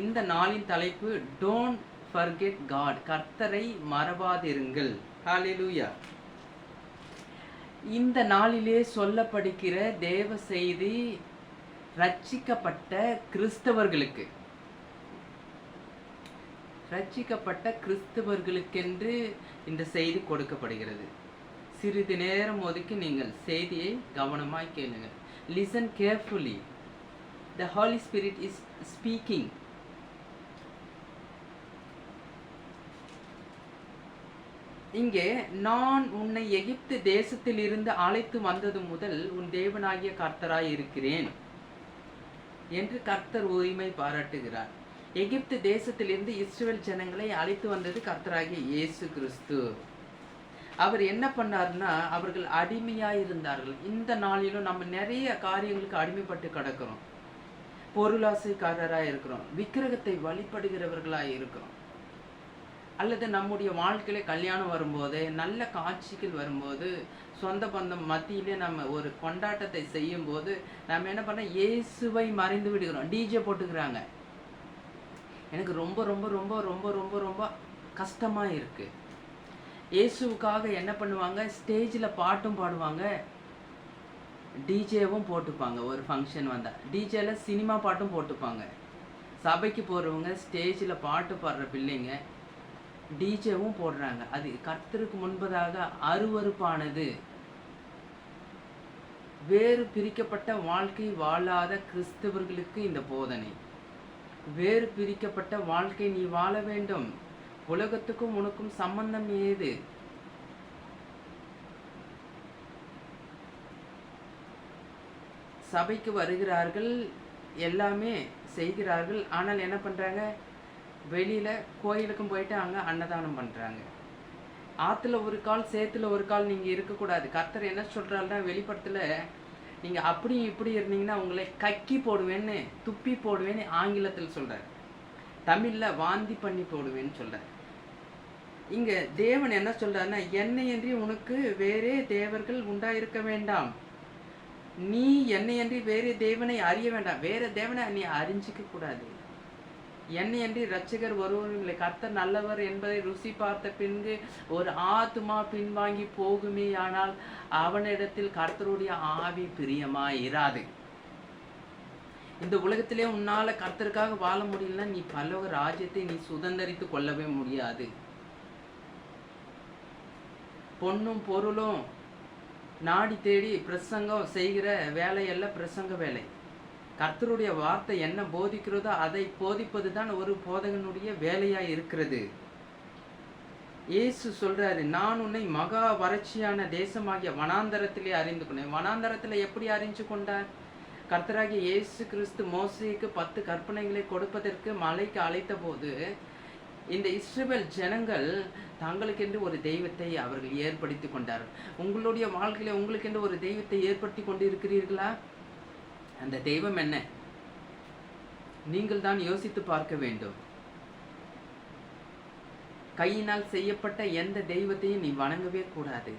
இந்த நாளின் தலைப்பு டோன்ட் ஃபர்கெட் காட். கர்த்தரை மறவாதிருங்கள். ஹல்லேலூயா. இந்த நாளிலே சொல்லப்படுகிற தேவ செய்தி ரட்சிக்கப்பட்ட கிறிஸ்தவர்களுக்கென்று இந்த செய்தி கொடுக்கப்படுகிறது. சிறிது நேரம் ஒதுக்கி நீங்கள் செய்தியை கவனமாய் கேளுங்கள். Listen carefully. The Holy Spirit is speaking. இங்கே நான் உன்னை எகிப்து தேசத்தில் இருந்து அழைத்து வந்தது முதல் உன் தேவனாகிய கர்த்தராய் இருக்கிறேன் என்று கர்த்தர் உரிமை பாராட்டுகிறார். எகிப்து தேசத்திலிருந்து இஸ்ரவேல் ஜனங்களை அழைத்து வந்தது கர்த்தராகிய இயேசு கிறிஸ்து. அவர் என்ன பண்ணார்னா, அவர்கள் அடிமையாய் இருந்தார்கள். இந்த நாளிலும் நம்ம நிறைய காரியங்களுக்கு அடிமைப்பட்டு கிடக்கிறோம். பொருளாசைக்காரராக இருக்கிறோம், விக்கிரகத்தை வழிபடுகிறவர்களாக இருக்கிறோம், அல்லது நம்முடைய வாழ்க்கையில கல்யாணம் வரும்போது, நல்ல காட்சிகள் வரும்போது, சொந்த பந்தம் மத்தியிலே நம்ம ஒரு கொண்டாட்டத்தை செய்யும் போது நம்ம என்ன பண்ண, இயேசுவை மறைந்து விடுகிறோம். டிஜே போட்டுக்கிறாங்க. எனக்கு ரொம்ப ரொம்ப ரொம்ப ரொம்ப ரொம்ப ரொம்ப கஷ்டமா இருக்கு. இயேசுவுக்காக என்ன பண்ணுவாங்க, ஸ்டேஜில் பாட்டும் பாடுவாங்க, டிஜேவும் போட்டுப்பாங்க. ஒரு ஃபங்க்ஷன் வந்தால் டிஜேல சினிமா பாட்டும் போட்டுப்பாங்க. சபைக்கு போகிறவங்க ஸ்டேஜில் பாட்டு பாடுற பிள்ளைங்க டிஜேவும் போடுறாங்க. அது கர்த்தருக்கு முன்பதாக அருவருப்பானது. வேறு பிரிக்கப்பட்ட வாழ்க்கை வாழாத கிறிஸ்தவர்களுக்கு இந்த போதனை. வேறு பிரிக்கப்பட்ட வாழ்க்கை நீ வாழ வேண்டும். உலகத்துக்கும் உனக்கும் சம்பந்தம் ஏது? சபைக்கு வருகிறார்கள், எல்லாமே செய்கிறார்கள். ஆனால் என்ன பண்றாங்க, வெளியில கோயிலுக்கும் போயிட்டு அங்க அன்னதானம் பண்றாங்க. ஆத்துல ஒரு கால் சேத்துல ஒரு கால் நீங்க இருக்கக்கூடாது. கர்த்தர் என்ன சொல்றாருன்னா, வெளிப்படத்துல நீங்க அப்படி இப்படி இருந்தீங்கன்னா உங்களை கக்கி போடுவேன்னு, துப்பி போடுவேன்னு ஆங்கிலத்தில் சொல்றாரு. தமிழ்ல வாந்தி பண்ணி போடுவேன்னு சொல்றாரு. இங்க தேவன் என்ன சொல்றாருன்னா, என்னையன்றி உனக்கு வேறே தேவர்கள் உண்டாயிருக்க வேண்டாம். நீ என்னையன்றி வேறே தேவனை அறிய வேண்டாம். வேற தேவனை நீ அறிஞ்சிக்க கூடாது. என்னையன்றி இரட்சகர் ஒருவரும் இல்லை. கர்த்தர் நல்லவர் என்பதை ருசி பார்த்த பின்பு ஒரு ஆத்துமா பின்வாங்கி போகுமே, ஆனால் அவனிடத்தில் கர்த்தருடைய ஆவி பிரியமாய் இராது. இந்த உலகத்திலே உன்னால கர்த்தருக்காக வாழ முடியலன்னா நீ பரலோக ராஜ்யத்தை நீ சுதந்தரித்து கொள்ளவே முடியாது. பொன்னும் பொருளும் நாடி தேடி பிரசங்கம் செய்கிற வேலையெல்லாம் பிரசங்க வேலை. கர்த்தருடைய வார்த்தை என்ன போதிக்கிறதோ அதை போதிப்பது தான் ஒரு போதகனுடைய வேலையாய் இருக்கிறது. இயேசு சொல்றாரு, நான் உன்னை மகா வறட்சியான தேசமாகிய வனாந்தரத்திலே அறிந்து கொண்டேன். வனாந்தரத்துல எப்படி அறிஞ்சு கொண்டார்? கர்த்தராகிய இயேசு கிறிஸ்து மோசேக்கு 10 கற்பனைகளை கொடுப்பதற்கு மலைக்கு அழைத்த போது இந்த இஸ்ரவேல் ஜனங்கள் தங்களுக்கென்று ஒரு தெய்வத்தை அவர்கள் ஏற்படுத்தி கொண்டார்கள். உங்களுடைய வாழ்க்கையில உங்களுக்கென்று ஒரு தெய்வத்தை ஏற்படுத்தி கொண்டு இருக்கிறீர்களா? அந்த தெய்வம் என்ன? நீங்கள் தான் யோசித்து பார்க்க வேண்டும். கையினால் செய்யப்பட்ட எந்த தெய்வத்தையும் நீ வணங்கவே கூடாது.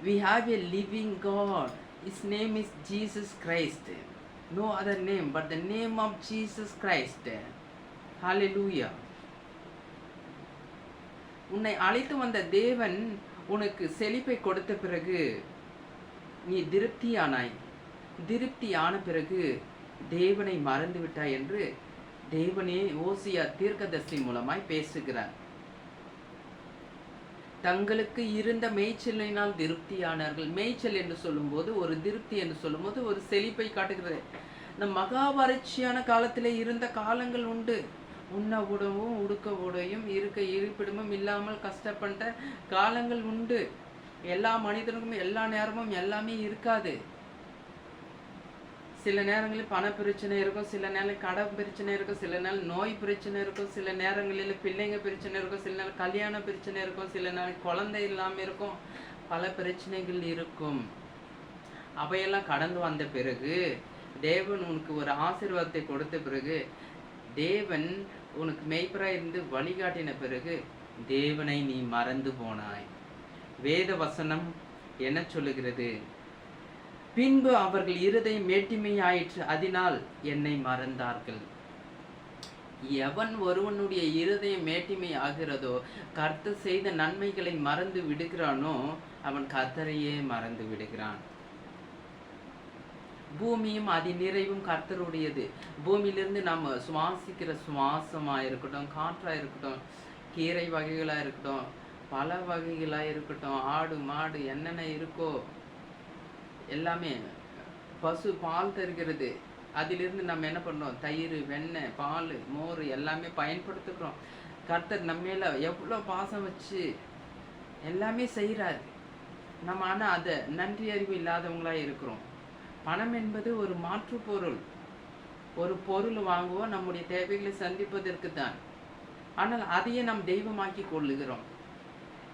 We have a living God. His name is Jesus Christ. No other name but the name of Jesus Christ. Hallelujah. உன்னை அழைத்து வந்த தேவன் உனக்கு செழிப்பை கொடுத்த பிறகு நீ திருப்தியான பிறகு தேவனை மறந்து விட்டாய் என்று தேவனே ஓசியா தீர்க்கதரிசி மூலமாய் பேசுகிறார். தங்களுக்கு இருந்த மேய்ச்சலினால் திருப்தியானார்கள். மேய்ச்சல் என்று சொல்லும்போது, ஒரு திருப்தி என்று சொல்லும்போது ஒரு செழிப்பை காட்டுகிறது. நம் மகா வறட்சியான காலத்திலே இருந்த காலங்கள் உண்டு. உண்ண உடவும் உடுக்க உடையும் இருக்க இருப்பிடமும் இல்லாமல் கஷ்டப்பட்ட காலங்கள் உண்டு. எல்லா மனிதனுக்கும் எல்லா நேரமும் எல்லாமே இருக்காது. சில நேரங்களில் பண பிரச்சனை இருக்கும், சில நேரம் கடன் பிரச்சனை இருக்கும், சில நேரம் நோய் பிரச்சனை இருக்கும், சில நேரங்களில் பிள்ளைங்க பிரச்சனை இருக்கும், சில நேரம் கல்யாண பிரச்சனை இருக்கும், சில நேரம் குழந்தை இல்லாமல் இருக்கும், பல பிரச்சனைகள் இருக்கும். அவையெல்லாம் கடந்து வந்த பிறகு தேவன் உனக்கு ஒரு ஆசீர்வாதத்தை கொடுத்த பிறகு, தேவன் உனக்கு மெய்ப்பராக இருந்து வழிகாட்டின பிறகு தேவனை நீ மறந்து போனாய். வேத வசனம் என்ன சொல்லுகிறது? பின்பு அவர்கள் இருதயம் மேட்டிமையாயிற்று, அதனால் என்னை மறந்தார்கள். எவன் ஒருவனுடைய இருதயம் மேட்டிமை ஆகிறதோ, கர்த்தர் செய்த நன்மைகளை மறந்து விடுகிறானோ, அவன் கர்த்தரையே மறந்து விடுகிறான். பூமியும் அதன் நிறைவும் கர்த்தருடையது. பூமியிலிருந்து நம்ம சுவாசிக்கிற சுவாசமாக இருக்கட்டும், காற்றாக இருக்கட்டும், கீரை வகைகளாக இருக்கட்டும், பல வகைகளாக இருக்கட்டும், ஆடு மாடு என்னென்ன இருக்கோ எல்லாமே, பசு பால் தருகிறது, அதிலிருந்து நம்ம என்ன பண்ணுறோம்? தயிர், வெண்ணெய், பால், மோர் எல்லாமே பயன்படுத்துகிறோம். கர்த்தர் நம்ம மேலே எவ்வளோ பாசம் வச்சு எல்லாமே செய்கிறாரு. நம்ம ஆனால் அதை நன்றி அறிவு இல்லாதவங்களாக இருக்கிறோம். பணம் என்பது ஒரு மாற்று பொருள். ஒரு பொருள் வாங்குவோம் நம்முடைய தேவைகளை சந்திப்பதற்கு தான். ஆனால் அதையே நாம் தெய்வமாக்கி கொள்ளுகிறோம்.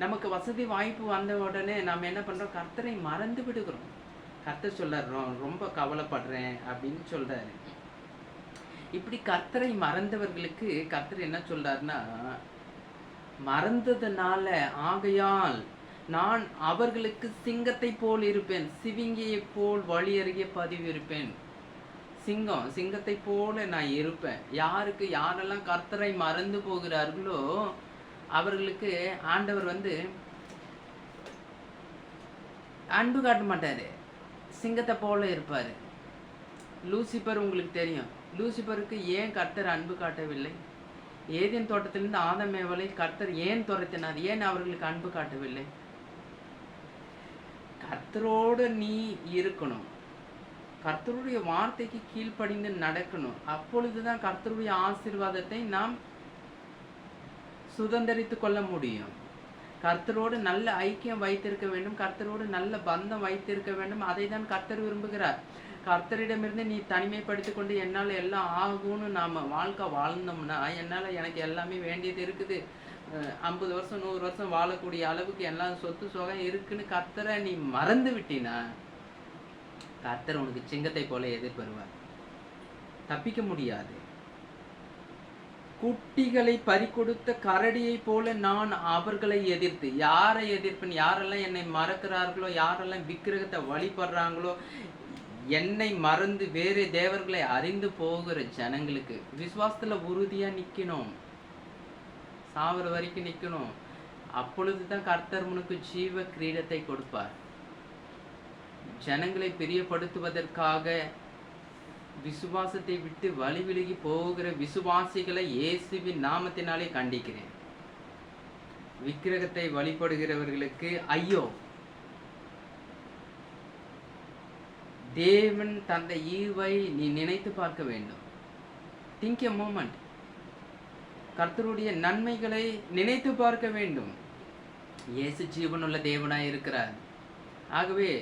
நமக்கு வசதி வாய்ப்பு வந்த உடனே நாம் என்ன பண்ணுறோம்? கர்த்தரை மறந்து விடுகிறோம். கர்த்தர் சொல்றார், ரொம்ப கவலைப்படுறேன் அப்படின்னு சொல்றாரு. இப்படி கர்த்தரை மறந்தவர்களுக்கு கர்த்தர் என்ன சொல்றாருன்னா, மறந்ததுனால ஆகையால் நான் அவர்களுக்கு சிங்கத்தை போல் இருப்பேன், சிவிங்கியை போல் வழி அருகே பதிவு இருப்பேன். சிங்கத்தை போல நான் இருப்பேன். யாரெல்லாம் கர்த்தரை மறந்து போகிறார்களோ அவர்களுக்கு ஆண்டவர் அன்பு காட்ட மாட்டாரு, சிங்கத்தை போல இருப்பார். லூசிபர் உங்களுக்கு தெரியும். லூசிபருக்கு ஏன் கர்த்தர் அன்பு காட்டவில்லை? ஏதேன் தோட்டத்திலிருந்து ஆதாம் ஏவாளை கர்த்தர் ஏன் துரத்தினார்? ஏன் அவர்களுக்கு அன்பு காட்டவில்லை? கர்த்தரோடு நீ இருக்கணும், கர்த்தருடைய வார்த்தைக்கு கீழ்ப்படிந்து நடக்கணும். அப்பொழுதுதான் கர்த்தருடைய ஆசீர்வாதத்தை நாம் சுதந்திரித்து கொள்ள முடியும். கர்த்தரோடு நல்ல ஐக்கியம் வைத்திருக்க வேண்டும், கர்த்தரோடு நல்ல பந்தம் வைத்திருக்க வேண்டும். அதை தான் கர்த்தர் விரும்புகிறார். கர்த்தரிடமிருந்து நீ தனிமைப்படுத்தி கொண்டு என்னால் எல்லாம் ஆகும்னு நாம் வாழ்க்கை வாழ்ந்தோம்னா, எனக்கு எல்லாமே வேண்டியது இருக்குது, 50 வருஷம் 100 வருஷம் வாழக்கூடிய அளவுக்கு எல்லாம் சொத்து சுகம் இருக்குன்னு கர்த்தரை நீ மறந்து விட்டினா, கர்த்தர் உனக்கு சிங்கத்தை போல எதிர்பருவார். தப்பிக்க முடியாது. குட்டிகளை பறிகொடுத்த கரடியை போல நான் அவர்களை எதிர்த்து. யாரை எதிர்ப்பேன்? யாரெல்லாம் என்னை மறக்கிறார்களோ, யாரெல்லாம் விக்கிரகத்தை வழிபடுறாங்களோ, என்னை மறந்து வேறு தேவர்களை அறிந்து போகிற ஜனங்களுக்கு விசுவாசத்துல உறுதியா நிக்கணும், சாவர வரைக்கும் நிக்கணும். அப்பொழுதுதான் கர்த்தர் உனக்கு ஜீவ கிரீடத்தை கொடுப்பார். ஜனங்களை பிரியப்படுத்துவதற்காக விசுவாசத்தை விட்டு வழி விலகி போகிற விசுவாசிகளை இயேசுவின் நாமத்தினாலே கண்டிக்கிறேன். விக்கிரகத்தை வழிபடுகிறவர்களுக்கு ஐயோ! தேவன் தந்த ஈவை நீ நினைத்து பார்க்க வேண்டும். திங்க் எ மோமெண்ட். கர்த்தருடைய நன்மைகளை நினைத்து பார்க்க வேண்டும். இயேசு ஜீவனுள்ள தேவனாய் இருக்கிறார். ஆகவே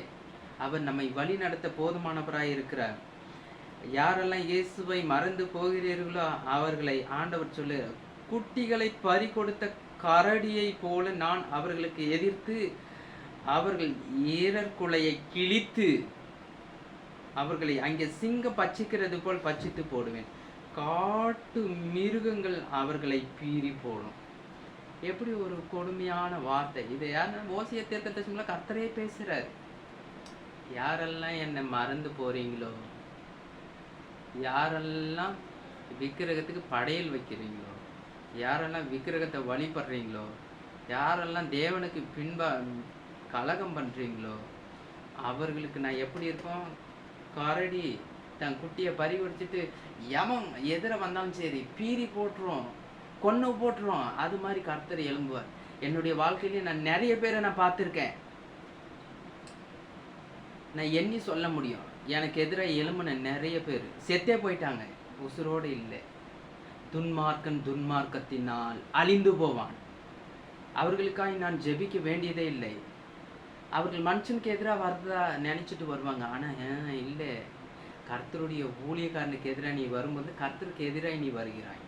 அவர் நம்மை வழி நடத்த போதுமானவராய் இருக்கிறார். யாரெல்லாம் இயேசுவை மறந்து போகிறீர்களோ அவர்களை ஆண்டவர் சொல்லு, குட்டிகளை பறி கொடுத்த கரடியை போல நான் அவர்களுக்கு எதிர்த்து அவர்கள் ஈரற்குலையை கிழித்து அவர்களை அங்கே சிங்கம் பச்சிக்கிறது போல் பச்சித்து போடுவேன். காட்டு மிருகங்கள் அவர்களை பீறி போடும். எப்படி ஒரு கொடுமையான வார்த்தை இது! யாருன்னா ஓசியா தீர்க்கதரிசில கர்த்தரே பேசுறாரு. யாரெல்லாம் என்னை மறந்து போறீங்களோ, யாரெல்லாம் விக்கிரகத்துக்கு படையல் வைக்கிறீங்களோ, யாரெல்லாம் விக்கிரகத்தை வழிபடுறீங்களோ, யாரெல்லாம் தேவனுக்கு கலகம் பண்றீங்களோ, அவர்களுக்கு நான் எப்படி இருப்போம்? கரடி தன் குட்டியை பறிகொடுத்துட்டு எவன் எதிர வந்தாலும் சரி பீறி போட்டுரும், கொன்னு போட்டுரும். அது மாதிரி கர்த்தர் எழும்புவார். என்னுடைய வாழ்க்கையிலேயே நான் நிறைய பேரை நான் பார்த்துருக்கேன். நான் எண்ணி சொல்ல முடியும். எனக்கு எதிராக எழும்பின நிறைய பேர் செத்தே போயிட்டாங்க, உசுரோடு இல்லை. துன்மார்க்கன் துன்மார்க்கத்தினால் அழிந்து போவான். அவர்களுக்காக நான் ஜெபிக்க வேண்டியதே இல்லை. அவர்கள் மனுஷனுக்கு எதிராக வரதா நினைச்சிட்டு வருவாங்க. ஆனால் இல்லை, கர்த்தருடைய ஊழியக்காரனுக்கு எதிராக நீ வரும்போது கர்த்தருக்கு எதிராக நீ வருகிறாய்.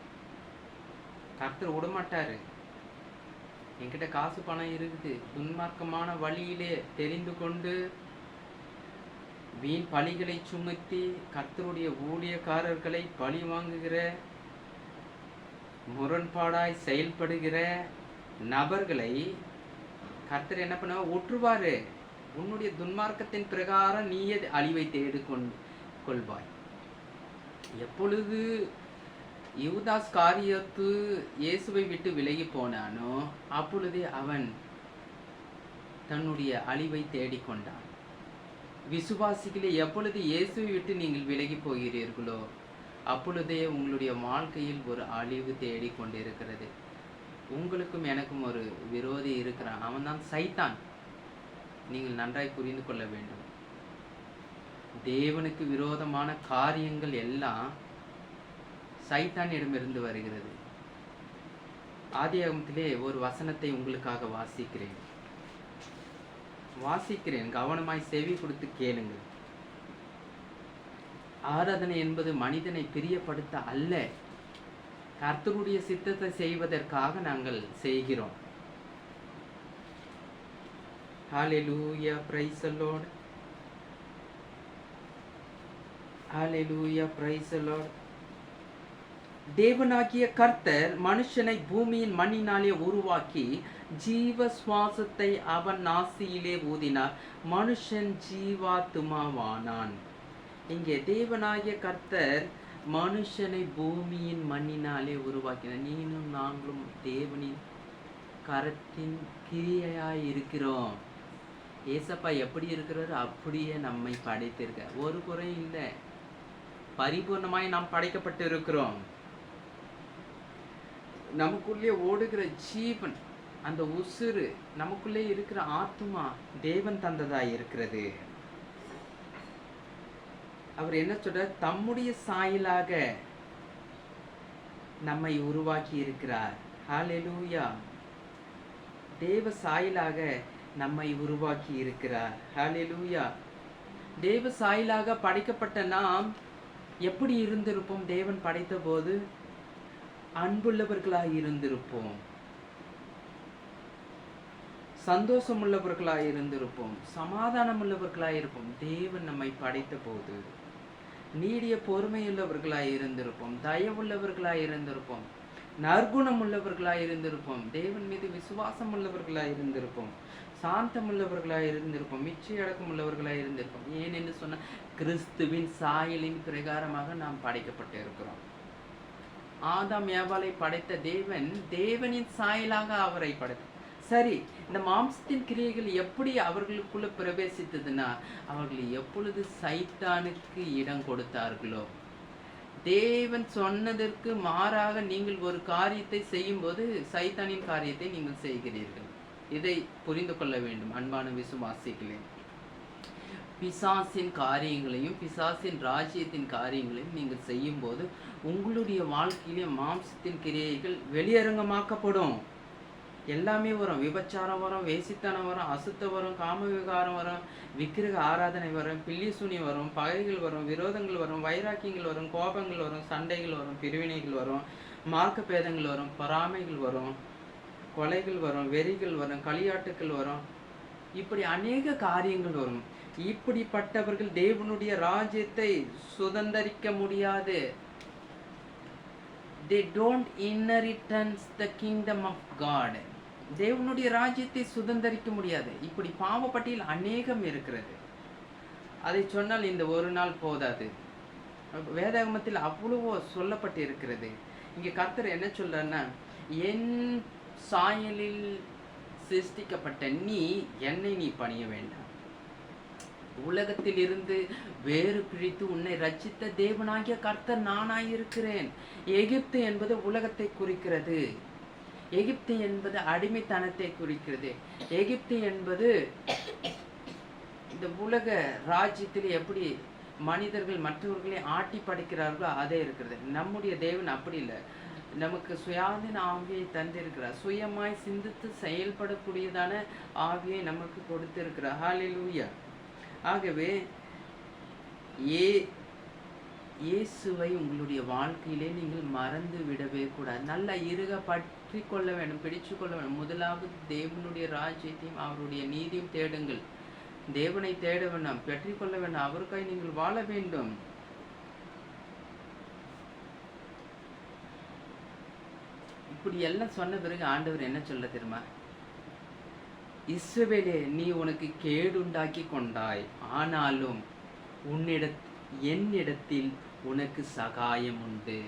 கர்த்தர் விடமாட்டாரு. என்கிட்ட காசு பணம் இருக்குது, துன்மார்க்கமான வழியிலே தெரிந்து கொண்டு வீண் பழிகளை சுமத்தி கர்த்தருடைய ஊழியக்காரர்களை பழி வாங்குகிற, முரண்பாடாய் செயல்படுகிற நபர்களை கர்த்தர் என்ன பண்ண ஒற்றுவாரு. உன்னுடைய துன்மார்க்கத்தின் பிரகாரம் நீயே அழிவை தேடி கொள்வாய். எப்பொழுது யூதாஸ் காரியத்து இயேசுவை விட்டு விலகி போனானோ அப்பொழுதே அவன் தன்னுடைய அழிவை தேடிக்கொண்டான். விசுவாசிகளே, எப்பொழுது இயேசுவை விட்டு நீங்கள் விலகி போகிறீர்களோ அப்பொழுதே உங்களுடைய வாழ்க்கையில் ஒரு அழிவு தேடி கொண்டிருக்கிறது. உங்களுக்கும் எனக்கும் ஒரு விரோதி இருக்கிறான், அவன்தான் சைத்தான். நீங்கள் நன்றாய் புரிந்து கொள்ள வேண்டும். தேவனுக்கு விரோதமான காரியங்கள் எல்லாம் சைத்தானிடமிருந்து வருகிறது. ஆதியாகமத்திலே ஒரு வசனத்தை உங்களுக்காக வாசிக்கிறேன், கவனமாய் செவி கொடுத்து கேளுங்கள். ஆராதனை என்பது மனிதனை பிரியப்படுத்த அல்ல, கர்த்தருடைய சித்தத்தை செய்வதற்காக நாங்கள் செய்கிறோம். Hallelujah, praise the lord. Hallelujah, praise the lord. தேவனாகிய கர்த்தர் மனுஷனை பூமியின் மண்ணினாலே உருவாக்கி ஜீவ சுவாசத்தை அவன் நாசியிலே ஊதினார், மனுஷன் ஜீவாத்துமாவானான். இங்கே தேவனாகிய கர்த்தர் மனுஷனை பூமியின் மண்ணினாலே உருவாக்கினார். நீனும் நாங்களும் தேவனின் கரத்தின் கிரியையாய் இருக்கிறோம். ஏசப்பா எப்படி இருக்கிறாரு அப்படியே நம்மை படைத்திருக்க, ஒரு குறையும் இல்லை. பரிபூர்ணமாய் நாம் படைக்கப்பட்டு இருக்கிறோம். நமக்குள்ளே ஓடுகிற ஜீவன், அந்த உசுறு, நமக்குள்ளே இருக்கிற ஆத்மா தேவன் தந்ததாய் இருக்கிறது. அவர் என்ன சொல்றார்? தம்முடைய சாயலாக நம்மை உருவாக்கி இருக்கிறார். ஹல்லேலூயா. தேவ சாயலாக நம்மை உருவாக்கி இருக்கிறார். ஹல்லேலூயா. தேவ சாயலாக படைக்கப்பட்ட நாம் எப்படி இருந்திருப்போம்? தேவன் படைத்த போது அன்புள்ளவர்களாக இருந்திருப்போம், சந்தோஷம் உள்ளவர்களாக இருந்திருப்போம், சமாதானம் உள்ளவர்களாக இருப்போம். தேவன் நம்மை படைத்த போது நீடிய பொறுமையுள்ளவர்களாக இருந்திருப்போம், தயவுள்ளவர்களாக இருந்திருப்போம், நற்குணம் உள்ளவர்களாக இருந்திருப்போம், தேவன் மீது விசுவாசம் உள்ளவர்களாக இருந்திருப்போம், சாந்தம் உள்ளவர்களாக இருந்திருப்போம், மிச்சையடக்கம் உள்ளவர்களாக இருந்திருப்போம். ஏன் என்று சொன்ன கிறிஸ்துவின் சாயலின் பிரகாரமாக நாம் படைக்கப்பட்டு இருக்கிறோம். ஆதாம் ஏவாளை படைத்த தேவன் தேவனின் சாயலாக அவரை படைத்தார். சரி, இந்த மாம்சத்தின் கிரியைகள் எப்படி அவர்களுக்குள்ள பிரவேசித்ததுன்னா, அவர்கள் எப்பொழுது சைத்தானுக்கு இடம் கொடுத்தார்களோ, தேவன் சொன்னதற்கு மாறாக நீங்கள் ஒரு காரியத்தை செய்யும் போது சைத்தானின் காரியத்தை நீங்கள் செய்கிறீர்கள். இதை புரிந்து கொள்ள வேண்டும் அன்பான விசுவாசிகளே. பிசாசின் காரியங்களையும் பிசாசின் ராஜ்யத்தின் காரியங்களையும் நீங்கள் செய்யும் போது உங்களுடைய வாழ்க்கையிலே மாம்சத்தின் கிரியைகள் வெளியரங்கமாக்கப்படும். எல்லாமே வரும். விபச்சாரம் வரும், வேசித்தனம் வரும், அசுத்தம் வரும், காம விகாரம் வரும், விக்கிரக ஆராதனை வரும், பில்லி சுனி வரும், பகைகள் வரும், விரோதங்கள் வரும், வைராக்கியங்கள் வரும், கோபங்கள் வரும், சண்டைகள் வரும், பிரிவினைகள் வரும், மார்க்க பேதங்கள் வரும், பொறாமைகள் வரும், கொலைகள் வரும், வெறிகள் வரும், களியாட்டுக்கள் வரும். இப்படி அநேக காரியங்கள் வரும். இப்படிப்பட்டவர்கள் தேவனுடைய ராஜ்யத்தை சுதந்தரிக்க முடியாது. they don't inheritance the kingdom of God. தேவனுடைய ராஜ்யத்தை சுதந்தரிக்க முடியாது. இப்படி பாவப்பட்டியல் அநேகம் இருக்கிறது. அதை சொன்னால் இந்த ஒரு நாள் போதாது. வேதாகமத்தில் அவ்வளவோ சொல்லப்பட்டு இருக்கிறது. இங்கே கர்த்தர் என்ன சொல்றாருன்னா, என் சாயலில் சிருஷ்டிக்கப்பட்ட நீ என்னை நீ பணிய வேண்டாம். உலகத்தில் இருந்து வேறு பிரித்து உன்னை ரட்சித்த தேவனாகிய கர்த்தர் நானாயிருக்கிறேன். எகிப்து என்பது உலகத்தை குறிக்கிறது. எகிப்து என்பது அடிமைத்தனத்தை குறிக்கிறது. எகிப்து என்பது இந்த உலக ராஜ்யத்தில் எப்படி மனிதர்கள் மற்றவர்களை ஆட்டி படைக்கிறார்களோ அதே இருக்கிறது. நம்முடைய தேவன் அப்படி இல்லை. நமக்கு சுயாதீன ஆவியை தந்திருக்கிறார். சுயமாய் சிந்தித்து செயல்படக்கூடியதான ஆவியை நமக்கு கொடுத்திருக்கிறார். ஹல்லேலூயா. ஆகவே இயேசுவை உங்களுடைய வாழ்க்கையிலே நீங்கள் மறந்து விடவே கூடாது. நல்லா இருக பற்றி கொள்ள வேண்டும், பிடிச்சு கொள்ள வேண்டும். முதலாவது தேவனுடைய ராஜ்யத்தையும் அவருடைய நீதியும் தேடுங்கள். தேவனை தேட வேண்டாம், பெற்றிக்கொள்ள வேண்டாம், அவருக்காக நீங்கள் வாழ வேண்டும். இப்படி எல்லாம் சொன்ன பிறகு ஆண்டவர் என்ன சொல்ல தெரியுமா? இஸ்ரவேலே, நீ உனக்கு கேடுண்டாக்கி கொண்டாய், ஆனாலும் என்னிடத்தில் உனக்கு சகாயம் உண்டு.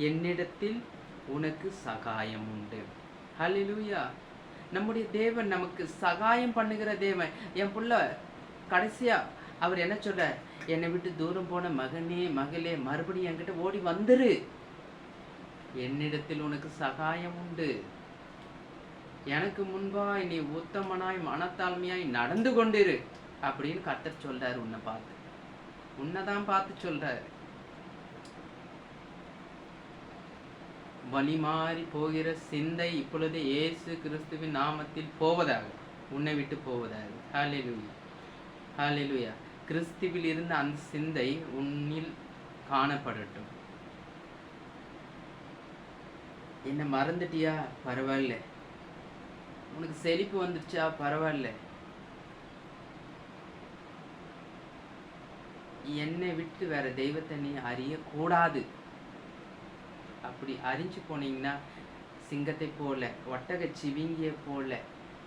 என்னிடத்தில் உனக்கு சகாயம் உண்டு. ஹல்லேலூயா. நம்முடைய தேவன் நமக்கு சகாயம் பண்ணுகிற தேவன். என் புள்ள கடைசியா அவர் என்ன சொல்ற? என்னை விட்டு தூரம் போன மகனே மகளே, மறுபடியும் என்கிட்ட ஓடி வந்துரு. என்னிடத்தில் உனக்கு சகாயம் உண்டு. எனக்கு முன்பாய் நீ உத்தமனாய் மனத்தாழ்மையாய் நடந்து கொண்டிரு அப்படின்னு கர்த்தர் சொல்றாரு. உன்னை பார்த்து, உன்னைதான் பார்த்து சொல்றாரு. வழி மாறி போகிற சிந்தை இப்பொழுது இயேசு கிறிஸ்துவின் நாமத்தில் போவதாக, உன்னை விட்டு போவதாக. ஹல்லேலூயா, ஹல்லேலூயா. கிறிஸ்துவில் இருந்த அந்த சிந்தை உன்னில் காணப்படட்டும். என்ன மறந்துட்டியா? பரவாயில்ல. உனக்கு செழிப்பு வந்துடுச்சா? பரவாயில்ல. என்னை விட்டு வேற தெய்வத்தை நீ அறியக்கூடாது. அப்படி அறிஞ்சு போனீங்கன்னா சிங்கத்தை போல, ஒட்டக சிவிங்கிய போல,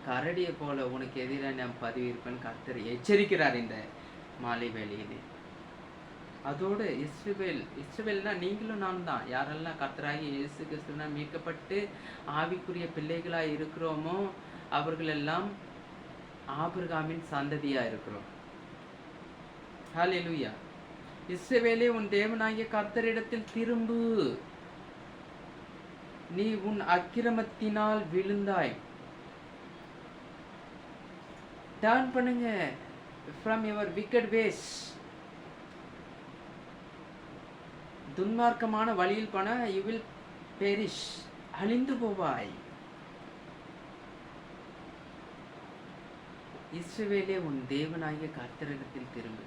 கரடியை போல உனக்கு எதிராக நான் பதவி இருப்பேன்னு கர்த்தர் எச்சரிக்கிறார் இந்த மாலை வேளையிலே. அதோடு இஸ்ரவேல்னா நீங்களும் நான் தான். யாரெல்லாம் கர்த்தராகி இயேசு கிறிஸ்துவினா மீட்கப்பட்டு ஆவிக்குரிய பிள்ளைகளாக இருக்கிறோமோ அவர்கள் எல்லாம் ஆபிரகாமின் சந்ததியா இருக்கிறோம். ஹல்லேலூயா. இஸ்ரவேலே, உன் தேவனாகிய கர்த்தரிடத்தில் திரும்பு. நீ உன் அக்கிரமத்தினால் விழுந்தாய். டர்ன் பண்ணுங்க from your wicked ways. துன்மார்க்கமான வழியில் போன you will perish. அழிந்து போவாய். இஸ்ரவேலே, உன் தேவனாகிய கர்த்தரிடத்தில் திரும்பு.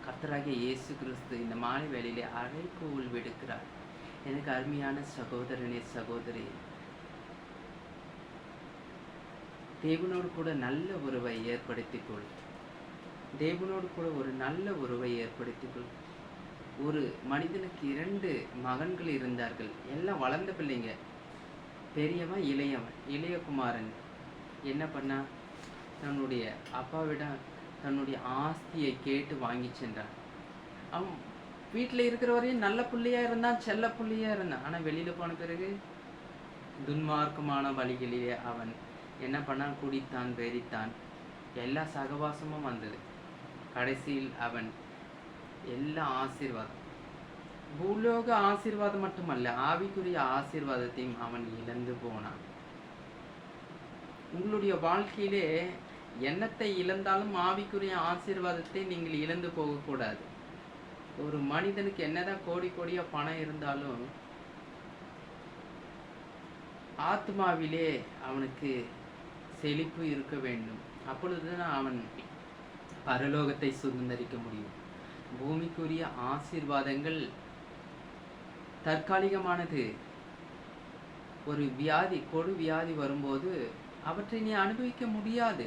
கர்த்தராகிய இயேசு கிறிஸ்து இந்த மாலை வேளையிலே அழைப்புகள் விடுக்கிறார். எனக்கு அருமையான சகோதரனே, சகோதரி, தேவனோடு கூட நல்ல உறவை ஏற்படுத்திக்கொள். தேவனோடு கூட ஒரு நல்ல உறவை ஏற்படுத்திக்கொள். ஒரு மனிதனுக்கு 2 மகன்கள் இருந்தார்கள். எல்லாம் வளர்ந்த பிள்ளைங்க. பெரியவன் இளையவன். இளையகுமாரன் என்ன பண்ணா? தன்னுடைய அப்பாவிடம் தன்னுடைய ஆஸ்தியை கேட்டு வாங்கி சென்றான். அவன் வீட்டில் இருக்கிற வரையும் நல்ல பிள்ளையா இருந்தான், செல்ல பிள்ளையா இருந்தான். ஆனால் வெளியில் போன பிறகு துன்மார்க்கமான வழிகளிலே அவன் என்ன பண்ணான்? குடித்தான், வெறித்தான், எல்லா சகவாசமும் வந்தது. கடைசியில் அவன் எல்லா ஆசீர்வாதம், பூலோக ஆசீர்வாதம் மட்டுமல்ல, ஆவிக்குரிய ஆசீர்வாதத்தையும் அவன் இழந்து போனான். உங்களுடைய வாழ்க்கையிலே எண்ணத்தை இழந்தாலும் ஆவிக்குரிய ஆசீர்வாதத்தை நீங்கள் இழந்து போகக்கூடாது. ஒரு மனிதனுக்கு என்னதான் கோடி கோடியா பணம் இருந்தாலும் ஆத்மாவிலே அவனுக்கு செழிப்பு இருக்க வேண்டும். அப்பொழுதுதான் அவன் பரலோகத்தை சுதந்தரிக்க முடியும். பூமிக்குரிய ஆசீர்வாதங்கள் தற்காலிகமானது. ஒரு வியாதி, கொடு வியாதி வரும்போது அவற்றை நீ அனுபவிக்க முடியாது.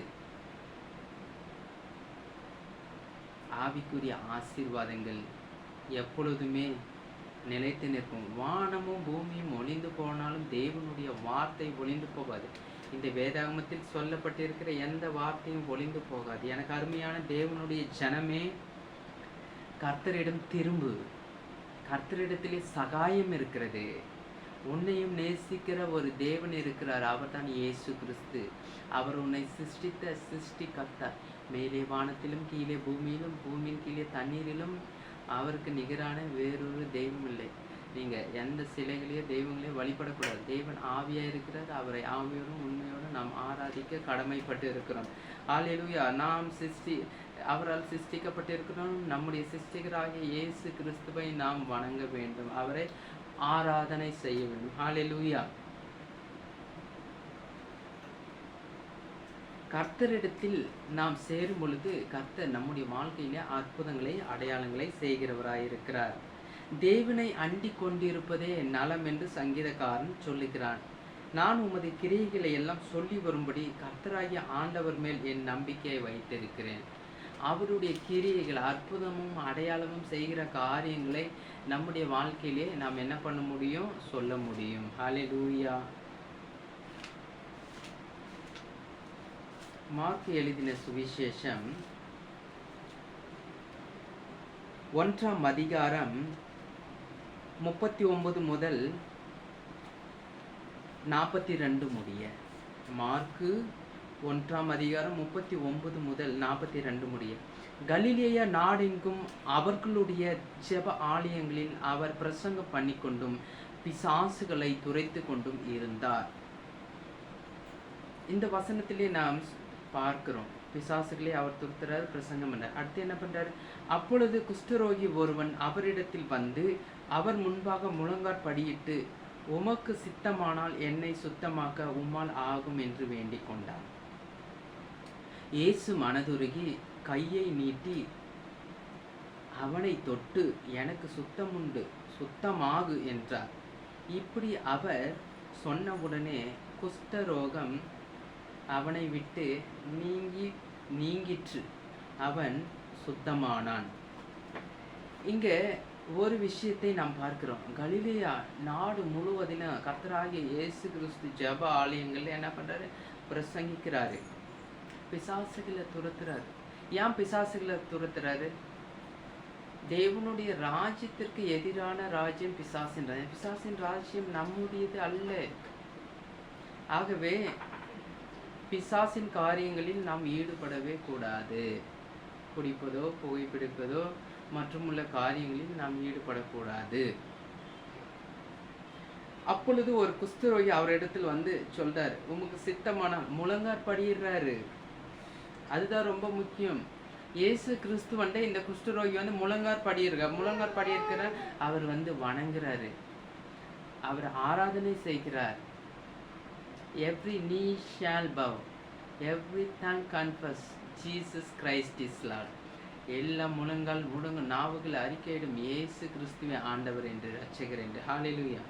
ஆவிக்குரிய ஆசீர்வாதங்கள் எப்பொழுதுமே நிலைத்து நிற்கும். வானமும் பூமியும் ஒளிந்து போனாலும் தேவனுடைய வார்த்தை ஒளிந்து போகாது. இந்த வேதாகமத்தில் சொல்லப்பட்டிருக்கிற எந்த வார்த்தையும் ஒளிந்து போகாது. எனக்கு அருமையான தேவனுடைய ஜனமே, கர்த்தரிடம் திரும்பு. கர்த்தரிடத்திலே சகாயம் இருக்கிறது. உன்னையும் நேசிக்கிற ஒரு தேவன் இருக்கிறார். அவர் தான் இயேசு கிறிஸ்து. அவர் உன்னை சிருஷ்டித்த சிருஷ்டிகர்த்தா. மேலே வானத்திலும் கீழே பூமியிலும் பூமியின் கீழே தண்ணீரிலும் அவருக்கு நிகரான வேறொரு தெய்வம் இல்லை. நீங்கள் எந்த சிலைகளையோ தெய்வங்களையோ வழிபடக்கூடாது. தேவன் ஆவியாக இருக்கிறார். அவரை ஆவியோடும் உண்மையோடும் நாம் ஆராதிக்க கடமைப்பட்டு இருக்கிறோம். ஹல்லேலூயா. நாம் அவரால் சிருஷ்டிக்கப்பட்டிருக்கிறோம். நம்முடைய சிருஷ்டிகராகிய இயேசு கிறிஸ்துவை நாம் வணங்க வேண்டும். அவரை ஆராதனை செய்ய வேண்டும். ஹல்லேலூயா. கர்த்தரிடத்தில் நாம் சேரும் பொழுது கர்த்தர் நம்முடைய வாழ்க்கையிலே அற்புதங்களை அடையாளங்களை செய்கிறவராயிருக்கிறார். தேவனை அண்டி கொண்டிருப்பதே நலம் என்று சங்கீதக்காரன் சொல்லுகிறான். நான் உமது கிரியைகளை எல்லாம் சொல்லி வரும்படி கர்த்தராகிய ஆண்டவர் மேல் என் நம்பிக்கையை வைத்திருக்கிறேன். அவருடைய கிரியைகள், அற்புதமும் அடையாளமும் செய்கிற காரியங்களை நம்முடைய வாழ்க்கையிலே நாம் என்ன பண்ண முடியும்? சொல்ல முடியும். ஹல்லேலூயா. மார்க் எழுதின சுவிசேஷம் 1ஆம் அதிகாரம் 39 முதல் 42 முடிய. மார்க்கு 1ஆம் அதிகாரம் 39 முதல் 42 முடிய. கலிலேயா நாடெங்கும் அவர்களுடைய ஜெப ஆலயங்களில் அவர் பிரசங்கம் பண்ணிக்கொண்டும் பிசாசுகளை துரைத்து கொண்டும் இருந்தார். இந்த வசனத்திலே நாம் பார்க்கிறோம், பிசாசுகளை அவர் துரத்துறார், பிரசங்கம் பண்ணார். அடுத்து என்ன பண்றாரு? அப்பொழுது குஷ்டரோகி ஒருவன் அவரிடத்தில் வந்து அவர் முன்பாக முழங்காற்படியிட்டு, உமக்கு சித்தமானால் என்னை சுத்தமாக்க உம்மால் ஆகும் என்று வேண்டிக் கொண்டார். இயேசு மனதுருகி கையை நீட்டி அவனை தொட்டு, எனக்கு சுத்தமுண்டு, சுத்தமாகு என்றார். இப்படி அவர் சொன்னவுடனே குஷ்டரோகம் அவனை விட்டு நீங்கிற்று. அவன் சுத்தமானான். இங்க ஒரு விஷயத்தை நாம் பார்க்கிறோம். கலிலேயா நாடு முழுவதிலும் கர்த்தராகிய இயேசு கிறிஸ்து ஜெப ஆலயங்கள்ல என்ன பண்றாரு? பிரசங்கிக்கிறாரு. பிசாசுகளை துரத்துறாரு. ஏன் பிசாசுகளை துரத்துறாரு? தேவனுடைய ராஜ்யத்திற்கு எதிரான ராஜ்யம் பிசாசின் ராஜ்யம். பிசாசின் ராஜ்யம் நம்முடையது அல்ல. ஆகவே பிசாசின் காரியங்களில் நாம் ஈடுபடவே கூடாது. குடிப்பதோ புகைப்பிடிப்பதோ மற்றும் உள்ள காரியங்களில் நாம் ஈடுபடக்கூடாது. அப்பொழுது ஒரு குஷ்டரோகி அவரிடத்தில் வந்து சொல்றாரு, உமக்கு சித்தமான முழங்காற்படியிடுறாரு. அதுதான் ரொம்ப முக்கியம். இயேசு கிறிஸ்து வந்து இந்த குஷ்டரோகி வந்து முழங்காற்படியிருக்கிற அவர் வந்து வணங்குறாரு, அவர் ஆராதனை செய்கிறார். Every knee shall bow, every tongue confess Jesus Christ is Lord. எல்லா முழங்கால் முழங்கும், நாவுகள் அறிக்கையிடும் இயேசு கிறிஸ்துவே ஆண்டவர் என்று, ரட்சகர் என்று. ஹல்லேலூயா.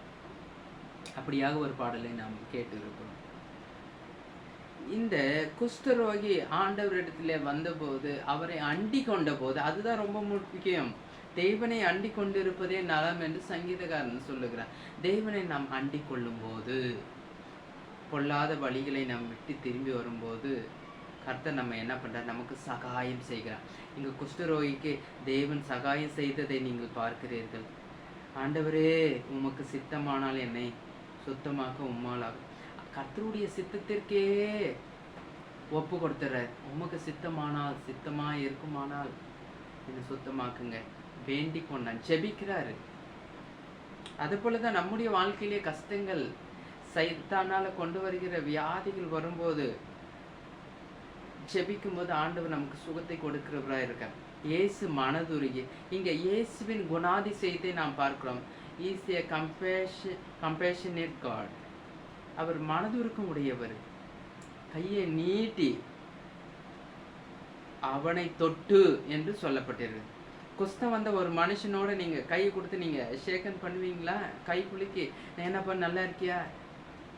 அப்படியாக ஒரு பாடலை நாம் கேட்டு இருக்கிறோம். இந்த குஷ்டரோகி ஆண்டவரிடத்துல வந்தபோது, அவரை அண்டி கொண்ட போது, அதுதான் ரொம்ப முக்கியம். தேவனை அண்டி கொண்டிருப்பதே நலம் என்று சங்கீதக்காரன் சொல்லுகிறார். தேவனை நாம் அண்டி கொள்ளும் போது, பொல்லாத வழிகளை நாம் விட்டு திரும்பி வரும்போது கர்த்தர் நம்ம என்ன பண்றார்? நமக்கு சகாயம் செய்கிறார். இங்கு குஷ்டரோகிக்கு தேவன் சகாயம் செய்ததை நீங்கள் பார்க்கிறீர்கள். ஆண்டவரே, உமக்கு சித்தமானால் என்னை சுத்தமாக்க உம்மாலாக. கர்த்தருடைய சித்தத்திற்கே ஒப்பு கொடுத்துறார். உமக்கு சித்தமானால், சித்தமா இருக்குமானால் என்னை சுத்தமாக்குங்க வேண்டிக் கொண்டான், ஜெபிக்கிறாரு. அது போலதான் நம்முடைய வாழ்க்கையிலே கஷ்டங்கள், சைத்தானால கொண்டு வருகிற வியாதிகள் வரும்போது ஜெபிக்கும் போது ஆண்டவர் நமக்கு சுகத்தை கொடுக்கிறவரா இருக்கார். இயேசு மனதுருகி, இங்க இயேசுவின் குணாதிசயத்தை நாம் பார்க்கிறோம். Is a compassionate God. அவர் மனதுருக்கம் உடையவர். கையை நீட்டி அவனை தொட்டு என்று சொல்லப்பட்டிருக்கு. குஷ்டம் வந்த ஒரு மனுஷனோட நீங்க கையை கொடுத்து நீங்க ஷேக்கன் பண்ணுவீங்களா? கை குலுக்கி என்ன பண்ண, நல்லா இருக்கியா?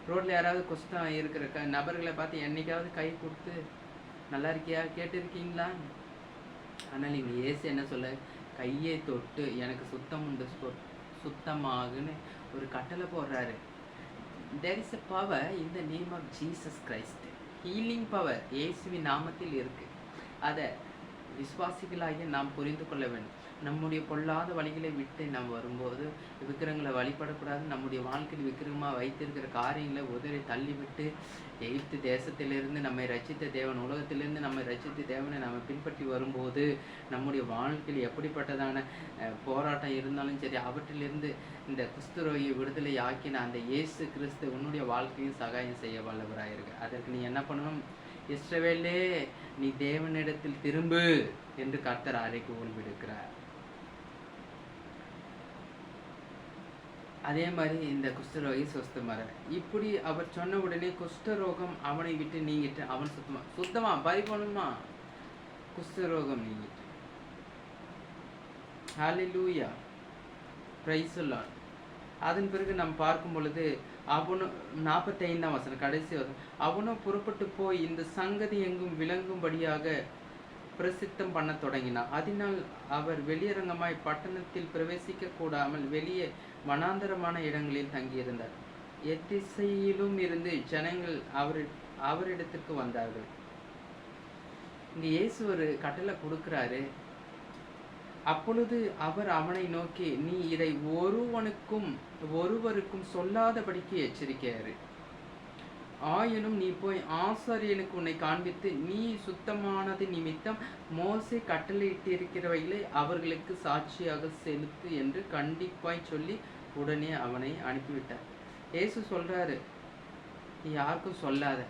ரோட்ல யாராவது குஷ்டம் இருக்கிற நபர்களை பார்த்து என்னைக்காவது கை கொடுத்து நல்லா இருக்கியா கேட்டிருக்கீங்களா? ஆனால் இங்கே இயேசு என்ன சொல்ல? கையை தொட்டு எனக்கு சுத்தம் உண்டு, சுத்தமாகுன்னு ஒரு கட்டளை போடுறாரு. there is a power in the name of Jesus Christ. Healing power இயேசுவின் நாமத்தில் இருக்கு. அதை விசுவாசிகளாகிய நாம் புரிந்து கொள்ள வேண்டும். நம்முடைய பொல்லாத வழிகளை விட்டு நாம் வரும்போது விக்கிரங்களை வழிபடக்கூடாது. நம்முடைய வாழ்க்கையில் விக்கிரகமாக வைத்திருக்கிற காரியங்களை உதறி தள்ளிவிட்டு எகிப்து தேசத்திலிருந்து நம்மை ரட்சித்த தேவன், உலகத்திலிருந்து நம்மை ரட்சித்த தேவனை நம்ம பின்பற்றி வரும்போது நம்முடைய வாழ்க்கையில் எப்படிப்பட்டதான போராட்டம் இருந்தாலும் சரி, அவற்றிலிருந்து இந்த குஷ்டரோகியை விடுதலை ஆக்கின அந்த இயேசு கிறிஸ்து உன்னுடைய வாழ்க்கையும் சகாயம் செய்ய வல்லவராயிருக்கு. அதற்கு நீ என்ன பண்ணணும்? இஸ்ரவேலே, நீ தேவனிடத்தில் திரும்பு என்று கர்த்தர் அறைகூவல் விடுக்கிறார். அதே மாதிரி இந்த குஷ்டரோகி சுத்தமாற. இப்படி அவர் சொன்ன உடனே குஷ்டரோகம் அவனை விட்டு நீங்கிட்டு அவன் சுத்தமா பரிபூர்ணமா குஷ்டரோகம் நீங்கிட்டு. ஹல்லேலூயா, பிரைஸ் தி லார்ட். அதன் பிறகு நாம் பார்க்கும் பொழுது அவனும் 45ஆம் வசனம் கடைசி வசனம், அவனும் புறப்பட்டு போய் இந்த சங்கதி எங்கும் விளங்கும்படியாக பிரசித்தம் பண்ண தொடங்கினார். அதனால் அவர் வெளியரங்கமாய் பட்டணத்தில் பிரவேசிக்க கூடாமல் வெளியே வனாந்தரமான இடங்களில் தங்கியிருந்தார். எத்திசையிலும் இருந்து ஜனங்கள் அவரிடத்திற்கு வந்தார்கள். இங்க இயேசு ஒரு கட்டளை கொடுக்கிறாரு. அப்பொழுது அவர் அவனை நோக்கி, நீ இதை ஒருவருக்கும் சொல்லாதபடிக்கு எச்சரிக்கையாரு. ஆயினும் நீ போய் ஆசாரியனுக்கு உன்னை காண்பித்து, நீ சுத்தமானது நிமித்தம் மோசே கட்டளையிட்டிருக்கிறவைகளை அவர்களுக்கு சாட்சியாக செலுத்து என்று கண்டிப்பாய் சொல்லி உடனே அவனை அனுப்பிவிட்டார். இயேசு சொல்றாரு, நீ யாருக்கும் சொல்லாத.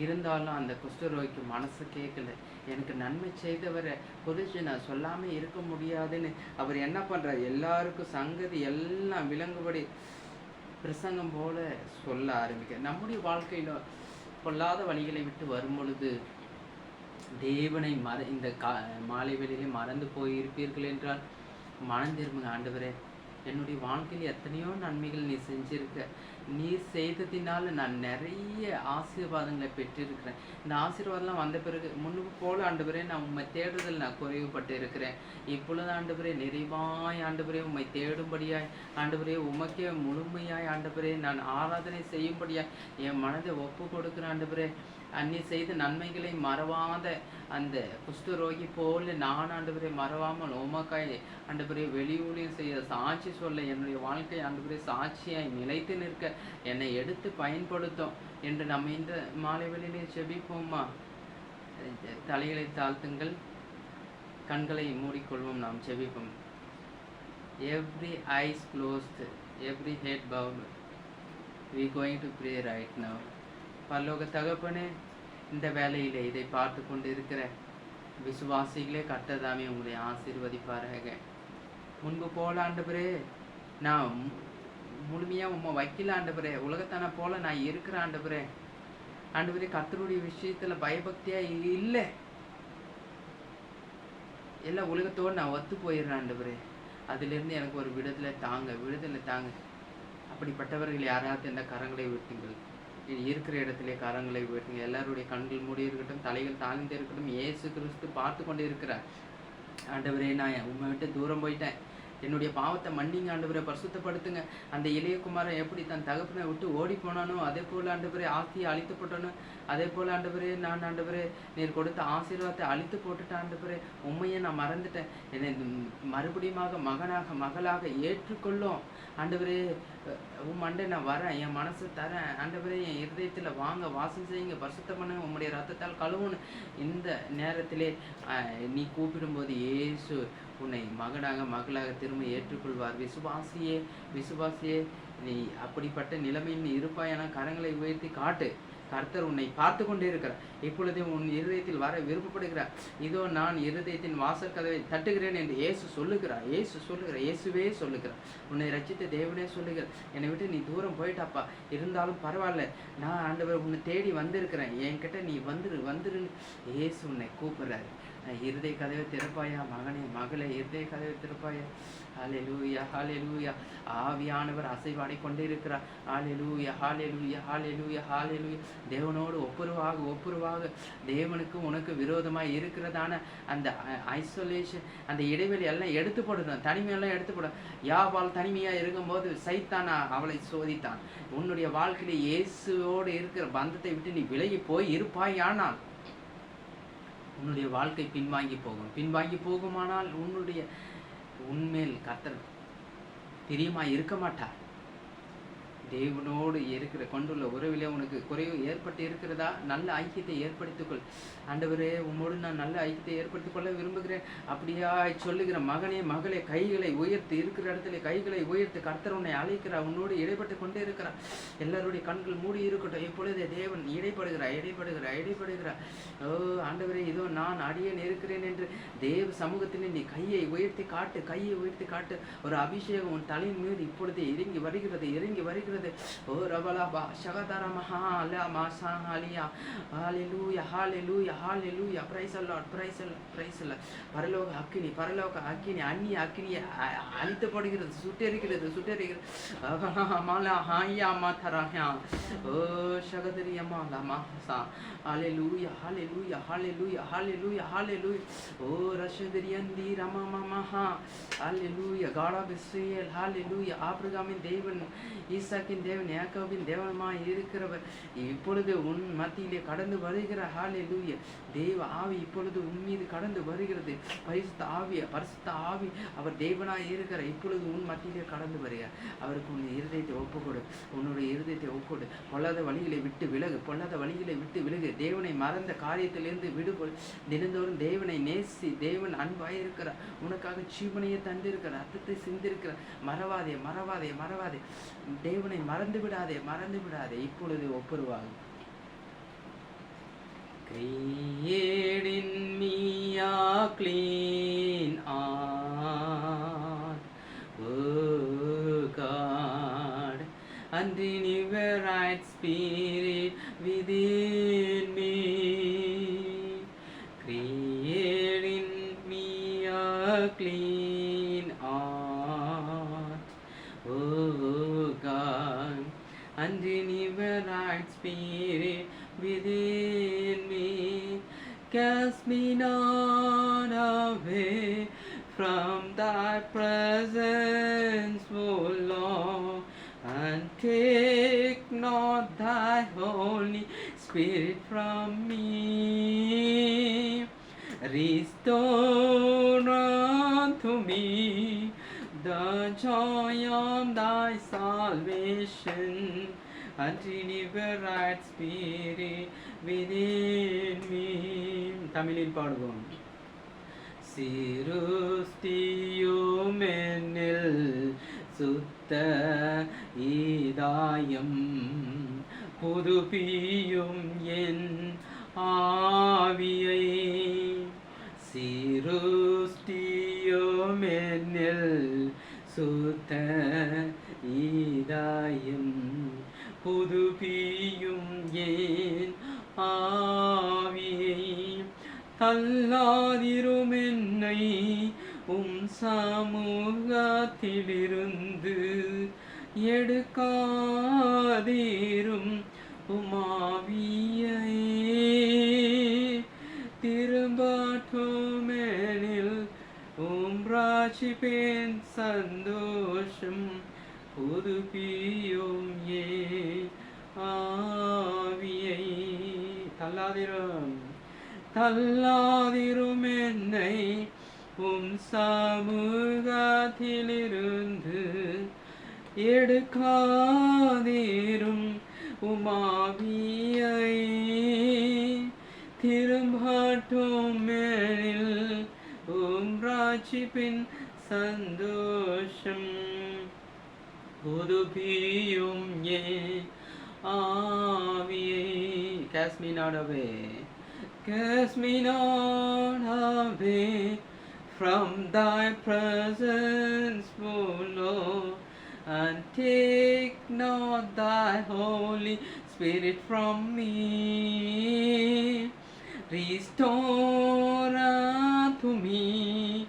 இருந்தாலும் அந்த குஷ்டரோகிக்கு மனசு கேட்கல. எனக்கு நன்மை செய்தவரை குறித்து நான் சொல்லாமல் இருக்க முடியாதுன்னு அவர் என்ன பண்ணுறார்? எல்லாருக்கும் சங்கதி எல்லாம் விளங்குபடி பிரசங்கம் போல சொல்ல ஆரம்பிக்க. நம்முடைய வாழ்க்கையில் பொல்லாத வழிகளை விட்டு வரும் பொழுது தேவனை இந்த மாலை வேளையிலே மறந்து போயிருப்பீர்கள் என்றால் மனம் திரும்புங்க. ஆண்டவரே, என்னுடைய வாழ்க்கையில் எத்தனையோ நன்மைகள் நீ செஞ்சிருக்க. நீ செய்ததினால நான் நிறைய ஆசீர்வாதங்களை பெற்றிருக்கிறேன். இந்த ஆசீர்வாதம்லாம் வந்த பிறகு முன்பு போல ஆண்டவரே நான் உண்மை தேடுதல் நான் குறைவுபட்டு இருக்கிறேன். இப்பொழுது ஆண்டவரே நிறைவாய் ஆண்டவரே உண்மை தேடும்படியாய் ஆண்டவரே உமக்கே முழுமையாய் ஆண்டவரே நான் ஆராதனை செய்யும்படியாய் என் மனதை ஒப்பு கொடுக்குறேன். ஆண்டவரே, அன்னி செய்த நன்மைகளை மறவாத அந்த குஷ்டரோகி போல நான் ஆண்டவரே மறவாமல் உமக்காய் ஆண்டவரே வெளி ஊழியம் செய்ய சாட்சி சொல்ல என்னுடைய வாழ்க்கை ஆண்டவரே சாட்சியாய் நிலைத்து நிற்க என்னை எடுத்து பயன்படுத்தும் என்று நம்ம இந்த மாலை வேளையிலே செபிப்போமா? தலைகளை தாழ்த்துங்கள், கண்களை மூடிக்கொள்வோம், நாம் செபிப்போம். Every eyes closed, every head bowed. We going to pray right now. பரலோக தகப்பனே, இந்த வேலையிலே இதை பார்த்து கொண்டு இருக்கிற விசுவாசிகளே கர்த்ததாமே உங்களை ஆசீர்வதிப்பாராக. முன்பு போல ஆண்டவரே நான் முழுமையாக உண்மை வைக்கல ஆண்டவரே. உலகத்தான போல நான் இருக்கிற ஆண்டவரே. ஆண்டவரே, கர்த்தருடைய விஷயத்தில் பயபக்தியாக இல்லை. எல்லா உலகத்தோடு நான் ஒத்து போயிடுறேன் ஆண்டவரே. அதிலிருந்து எனக்கு ஒரு விடுதலை தாங்க. அப்படிப்பட்டவர்கள் யாராவது இந்த கரங்களை விட்டுங்கள். இருக்கிற இடத்திலே கரங்களை உயர்த்துங்க. எல்லாருடைய கண்கள் மூடி இருக்கட்டும், தலைகள் தாழ்ந்து இருக்கட்டும். இயேசு கிறிஸ்து பார்த்து கொண்டு இருக்கிறார். ஆண்டவரே, நான் உண்மை விட்டு தூரம் போயிட்டேன். என்னுடைய பாவத்தை மன்னிங்க ஆண்டவரே, பரிசுத்தப்படுத்துங்க. அந்த இளையகுமாரன் எப்படி தன் தகப்பனை விட்டு ஓடி போனானோ அதே போல் ஆண்டவரே ஆஸ்தியை அழித்து போட்டானோ அதே போல் ஆண்டவரே நான் ஆண்டவரே நீர் கொடுத்த ஆசீர்வாதத்தை அழித்து போட்டுட்டேன் ஆண்டவரே. உண்மையை நான் மறந்துட்டேன். என்னை மறுபடியும் மகளாக ஏற்றுக்கொள்ளும் ஆண்டவரே. மண்டை நான் வரேன், என் மனசு தரேன் ஆண்டவரே. என் இருதயத்தில் வாங்க, வாசம் செய்யுங்க, பரிசுத்தம் பண்ணுங்க, உம்முடைய ரத்தத்தால் கழுவுன்னு இந்த நேரத்திலே நீ கூப்பிடும்போது இயேசு உன்னை மகளாக திரும்ப ஏற்றுக்கொள்வார். விசுவாசியே, நீ அப்படிப்பட்ட நிலைமையில் இருப்பாயான கரங்களை உயர்த்தி காட்டு. கர்த்தர் உன்னை பார்த்து கொண்டே இருக்கிறார். இப்பொழுதே உன் இருதயத்தில் வர விருப்பப்படுகிறார். இதோ நான் இருதயத்தின் வாசல் கதவை தட்டுகிறேன் என்று இயேசுவே சொல்லுகிறார். உன்னை ரட்சித்த தேவனே சொல்லுகிறார், என்னை விட்டு நீ தூரம் போயிட்டாப்பா, இருந்தாலும் பரவாயில்ல, நான் ஆண்டவர் உன்னை தேடி வந்திருக்கிறேன், என்கிட்ட நீ வந்துருன்னு இயேசு உன்னை கூப்பிடுறாரு. இருதய கதவை திறப்பாயா மகனே மகளே, இருதய கதவை திறப்பாயா. ஹalleluya ஹalleluya. ஆவியானவர் அசைவாடி கொண்டிருக்கிறார். ஹalleluya ஹalleluya ஹalleluya ஹalleluya. தேவனோடு ஒப்புரவாக தேவனுக்கு உனக்கு விரோதமாக இருக்கிறதான அந்த ஐசோலேஷன், அந்த இடைவெளி எல்லாம் எடுத்து போடணும். தனிமையெல்லாம் எடுத்து போட. யாவால் தனிமையாக இருக்கும்போது சைத்தான் அவளை சோதித்தான். உன்னுடைய வாழ்க்கையில இயேசுவோடு இருக்கிற பந்தத்தை விட்டு நீ விலகி போய் இருப்பாயானால் உன்னுடைய வாழ்க்கை பின்வாங்கி போகுமானால் உன்மேல் கர்த்தர் பிரியமாய் இருக்க மாட்டார். தேவனோடு கொண்டுள்ள உறவிலே உனக்கு குறைவு ஏற்பட்டு இருக்கிறதா? நல்ல ஐக்கியத்தை ஏற்படுத்திக்கொள். ஆண்டவரே, உம்மோடு நான் நல்ல ஐக்கியத்தை ஏற்படுத்திக் கொள்ள விரும்புகிறேன் அப்படியா சொல்லுகிற மகனே மகளே, கைகளை உயர்த்து, இருக்கிற இடத்துல கைகளை உயர்த்து. கர்த்தர் உன்னை அழைக்கிறார், உன்னோடு இடைப்பட்டு கொண்டே இருக்கிறார். எல்லாருடைய கண்கள் மூடி இருக்கட்டும். இப்பொழுதே தேவன் இடைப்படுகிறார். ஓ ஆண்டவரே, இதோ நான் அடியேன் இருக்கிறேன் என்று தேவ சமூகத்திலே நீ கையை உயர்த்தி காட்டு. ஒரு அபிஷேகம் உன் தலையின் மீது இப்பொழுது இறங்கி வருகிறது. ஓ ரபலபா ஷகதரமஹா லமாசா ஹலியா. ஹalleluya. praise the Lord. பரலோக அக்கினி அந்நிய அக்கினியை அழித்தப்படுகிறது, சுட்டெரிக்கிறது. மாலா ஹாயா மாதரஹா. ஓ ஷகதரியமா லமாசா. ஹalleluya. ஓ ரஷதரியந்தி ரமமமஹா. ஹalleluya. God of Israel. ஹalleluya. ஆபிரகாமின் தேவன், ஈசாக்கின் தேவன், யாக்கோபின் தேவனுமாய் இருக்கிறவர் இப்பொழுது உன் மத்தியிலே கடந்து வருகிறார். ஹalleluya. தேவ ஆவி இப்பொழுது உன் மீது கடந்து வருகிறது. பரிசுத்த ஆவி அவர் தேவனாய் இருக்கிறார். இப்பொழுது உன் மத்தியிலே கடந்து வருகிறார். அவருக்கு உன் இருதயத்தை ஒப்புக்கொடு. உன்னுடைய இருதயத்தை ஒப்புக்கொடு. பொல்லாத வழிகளை விட்டு விலகு. தேவனை மறந்த காரியத்திலிருந்து விடுபடு. தினந்தோறும் தேவனை நேசி. தேவன் அன்பாய் இருக்கிறார். உனக்காக ஜீவனையை தந்திருக்கிறார், ரத்தத்தை சிந்திருக்கிறார். மறவாதே. தேவனை மறந்து விடாதே. இப்பொழுது ஒப்புருவாங்க. Create in me a clean heart, oh God, and renew a right spirit within me. Create in me a clean heart, oh God, and renew a right spirit within me. Cast me not away from thy presence, O Lord, and take not thy Holy Spirit from me. Restore unto me the joy of thy salvation, and renew a right spirit within me. தமிழில் பாடுவோம். சிருஷ்டியும் என்னில் சுத்த இதயம் புதுப்பியும் என் ஆவியை. சிருஷ்டியும் என்னில் சுத்த இதயம் புதுப்பியும் என் ஆவியை. தள்ளாதிரும் என்னை உம் சமூகத்திலிருந்து, எடுக்காதீரும் உமாவியை. திரும்பட்டுமெனில் உம் ராட்சிப்பேன் சந்தோஷம், புதுப்பியும் என் ஆவியை. தள்ளாதிரும் என்னை உம் சமூகத்திலிருந்து, எடுக்காதீரும் உமாவியை. திரும்பட்டுமெனில் உம் ராட்சிப்பின் சந்தோஷம், புதுப்பியும் என் ஆவியை. Cast me not away from thy presence, O Lord, and take not thy Holy Spirit from me. Restore unto me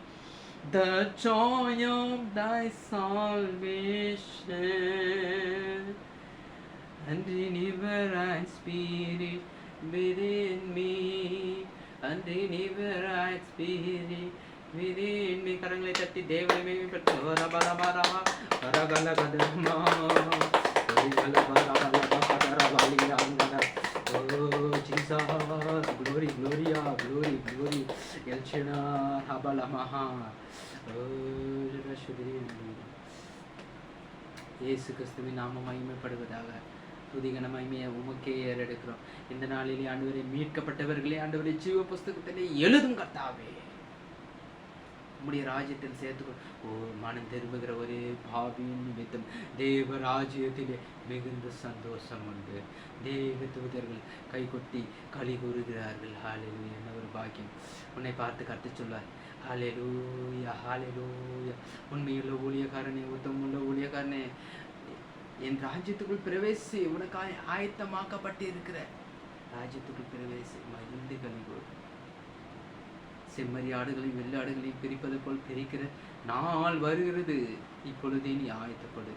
the joy of thy salvation, and renew a right spirit within me, and renew a right spirit within me. கரங்களை தட்டி தேவனை மேம்படுத்து. ரபரபரபா ரகலகதமா Oh Jesus, glory, gloria, glory, glory. Elchena habalamaha. Oh இயேசு கிறிஸ்துவின் நாமம் மகிமைப்படுவதாக. துதிகன மகிமையை உமக்கே ஏறெடுக்கிறோம். இந்த நாளிலே ஆண்டவரை மீட்கப்பட்டவர்களே, ஆண்டவரை ஜீவ புஸ்தகத்திலே எழுதும் கர்த்தாவே, உம்முடைய ராஜ்யத்தில் சேர்த்துக்கொள். ஓ மனம் திரும்புகிற ஒரு பாவியின் நிமித்தம் தேவ ராஜ்யத்திலே மிகுந்த சந்தோஷம் உண்டு. தேவ தூதர்கள் கைகொட்டி களி கூறுகிறார்கள். ஹalleluya, என்ன ஒரு பாக்கியம். உன்னை பார்த்து கற்று சொல்வார். ஹalleluya, ஹalleluya. உண்மையுள்ள ஊழியக்காரனே, உத்தமுள்ள ஊழியக்காரனே, என் ராஜ்யத்துக்குள் பிரவேசி, உனக்காய் ஆயத்தமாக்கப்பட்டு இருக்கிற ராஜ்யத்துக்குள் பிரவேசி, மகிழ்ந்து களி கூறு. செம்மறி ஆடுகளையும் வெள்ளாடுகளையும் பிரிப்பது போல் பிரிக்கிற நாள் வருகிறது. இப்பொழுதே நீ ஆயத்தப்படு.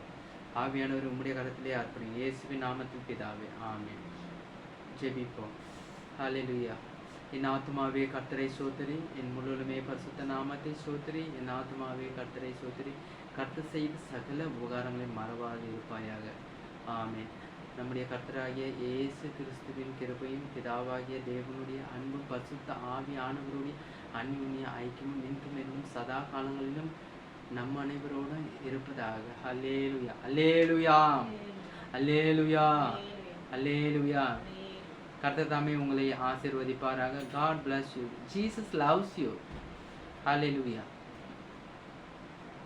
ஆவியானவர் உம்முடைய கரத்திலே அர்ப்பணம். இயேசுவின் நாமத்தில் பிதாவே, ஆமென். ஜெபிப்போம். ஹalleluya. என் ஆத்துமாவே கர்த்தரை சோதரி, என் முழுவதுமே பரிசுத்த நாமத்தை சோதரி. என் ஆத்துமாவே கர்த்தரை சோதரி, கர்த்தர் செய்த சகல உபகாரங்களை மறவாது இருப்பாயாக. ஆமென். நம்முடைய கர்த்தராகிய இயேசு கிறிஸ்துவின் கிருபையும் பிதாவாகிய தேவனுடைய அன்பும் பரிசுத்த ஆவியானவருடைய அந்யுன்ய ஐக்கியமும் இன்றும் என்றும் சதா காலங்களிலும் நம் அனைவரோடு இருப்பதாக. அல்லேலுயா, அல்லேலுயா, அல்லேலுயா, அல்லேலுயா. கர்த்தர் தாமே உங்களை ஆசீர்வதிப்பாராக. God bless you. Jesus loves you. Hallelujah.